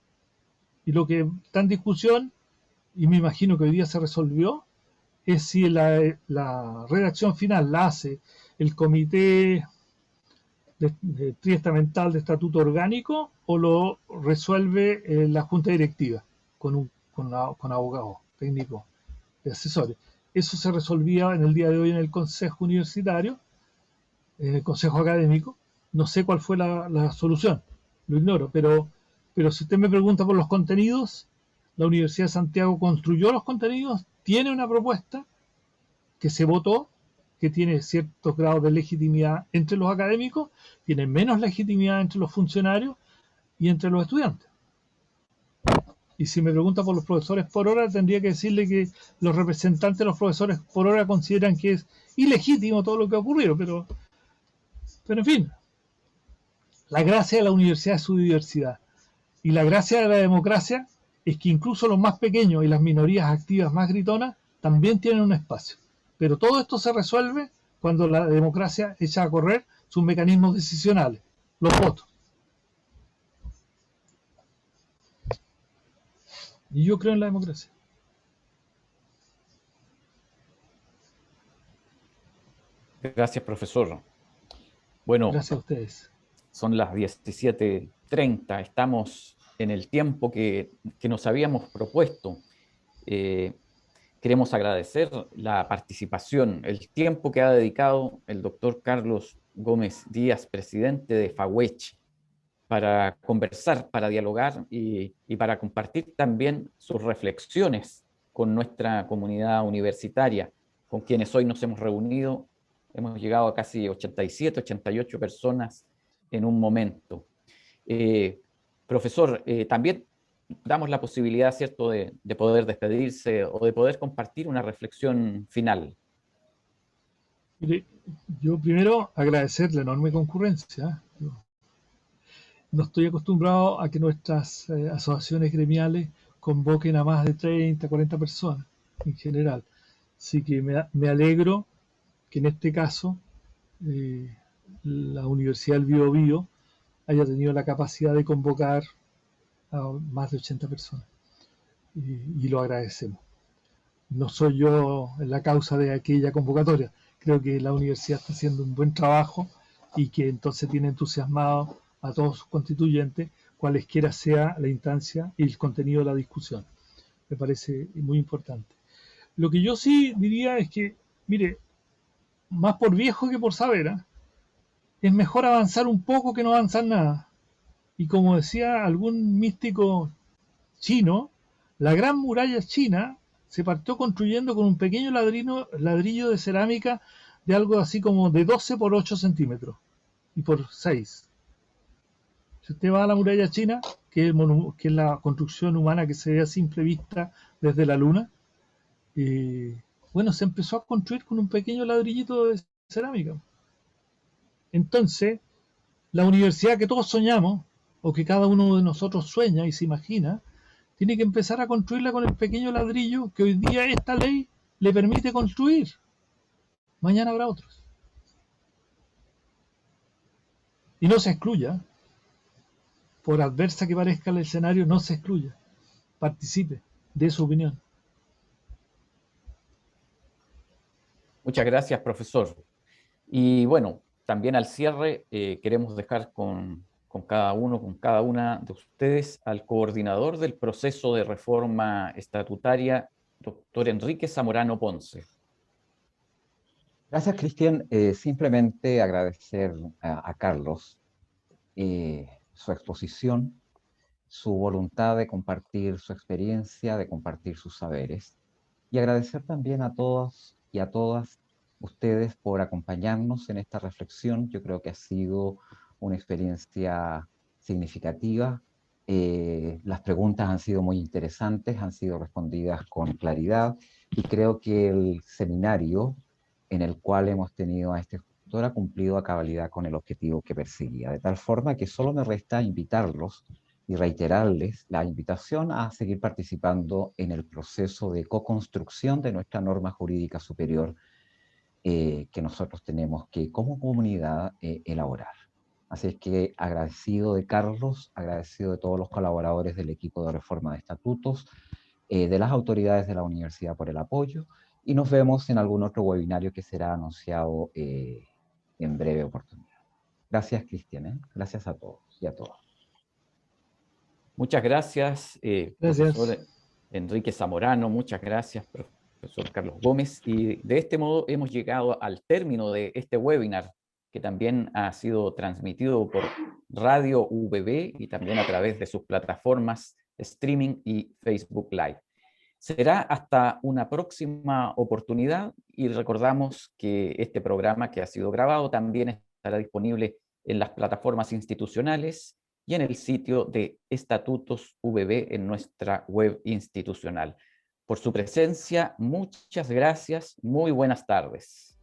Y lo que está en discusión, y me imagino que hoy día se resolvió, es si la redacción final la hace el comité triestamental de estatuto orgánico o lo resuelve la junta directiva con abogados técnicos de asesores. Eso se resolvía en el día de hoy en el consejo universitario, en el consejo académico. No sé cuál fue la solución, lo ignoro, pero si usted me pregunta por los contenidos, la Universidad de Santiago construyó los contenidos, tiene una propuesta que se votó, que tiene ciertos grados de legitimidad entre los académicos, tiene menos legitimidad entre los funcionarios y entre los estudiantes. Y si me pregunta por los profesores por hora, tendría que decirle que los representantes de los profesores por hora consideran que es ilegítimo todo lo que ha ocurrido, pero en fin, la gracia de la universidad es su diversidad. Y la gracia de la democracia es que incluso los más pequeños y las minorías activas más gritonas también tienen un espacio. Pero todo esto se resuelve cuando la democracia echa a correr sus mecanismos decisionales, los votos. Y yo creo en la democracia. Gracias, profesor. Bueno, gracias a ustedes. Son las 17:30, estamos en el tiempo que nos habíamos propuesto. Queremos agradecer la participación, el tiempo que ha dedicado el doctor Carlos Gómez Díaz, presidente de FAWECH, para conversar, para dialogar y para compartir también sus reflexiones con nuestra comunidad universitaria, con quienes hoy nos hemos reunido. Hemos llegado a casi 87, 88 personas en un momento. Profesor, también damos la posibilidad, ¿cierto?, de poder despedirse o de poder compartir una reflexión final. Mire, yo primero agradecer la enorme concurrencia. No estoy acostumbrado a que nuestras asociaciones gremiales convoquen a más de 30, 40 personas en general. Así que me alegro que en este caso la Universidad del Biobío haya tenido la capacidad de convocar a más de 80 personas. Y lo agradecemos. No soy yo la causa de aquella convocatoria. Creo que la universidad está haciendo un buen trabajo y que entonces tiene entusiasmado a todos sus constituyentes, cualesquiera sea la instancia y el contenido de la discusión. Me parece muy importante. Lo que yo sí diría es que, mire, más por viejo que por saber, es mejor avanzar un poco que no avanzar nada. Y como decía algún místico chino, la gran muralla china se partió construyendo con un pequeño ladrillo de cerámica de algo así como de 12 por 8 centímetros y por 6. Si usted va a la muralla china, que es la construcción humana que se ve a simple vista desde la luna, bueno, se empezó a construir con un pequeño ladrillito de cerámica. Entonces, la universidad que todos soñamos, o que cada uno de nosotros sueña y se imagina, tiene que empezar a construirla con el pequeño ladrillo que hoy día esta ley le permite construir. Mañana habrá otros. Y no se excluya, por adversa que parezca el escenario, no se excluya. Participe, dé su opinión. Muchas gracias, profesor. Y bueno, también al cierre queremos dejar con cada uno, con cada una de ustedes, al coordinador del proceso de reforma estatutaria, doctor Enrique Zamorano Ponce. Gracias, Cristian. Simplemente agradecer a Carlos su exposición, su voluntad de compartir su experiencia, de compartir sus saberes, y agradecer también a todos y a todas ustedes por acompañarnos en esta reflexión. Yo creo que ha sido una experiencia significativa, Las preguntas han sido muy interesantes, han sido respondidas con claridad y creo que el seminario en el cual hemos tenido a este expositor ha cumplido a cabalidad con el objetivo que perseguía, de tal forma que solo me resta invitarlos y reiterarles la invitación a seguir participando en el proceso de co-construcción de nuestra norma jurídica superior que nosotros tenemos que como comunidad elaborar. Así es que agradecido de Carlos, agradecido de todos los colaboradores del equipo de reforma de estatutos, de las autoridades de la universidad por el apoyo, y nos vemos en algún otro webinario que será anunciado en breve oportunidad. Gracias, Cristian. Gracias a todos y a todas. Muchas gracias, Gracias. profesor Enrique Zamorano, muchas gracias, profesor Carlos Gómez. Y de este modo hemos llegado al término de este webinar, que también ha sido transmitido por Radio UBB y también a través de sus plataformas streaming y Facebook Live. Será hasta una próxima oportunidad y recordamos que este programa que ha sido grabado también estará disponible en las plataformas institucionales y en el sitio de Estatutos UBB en nuestra web institucional. Por su presencia, muchas gracias, muy buenas tardes.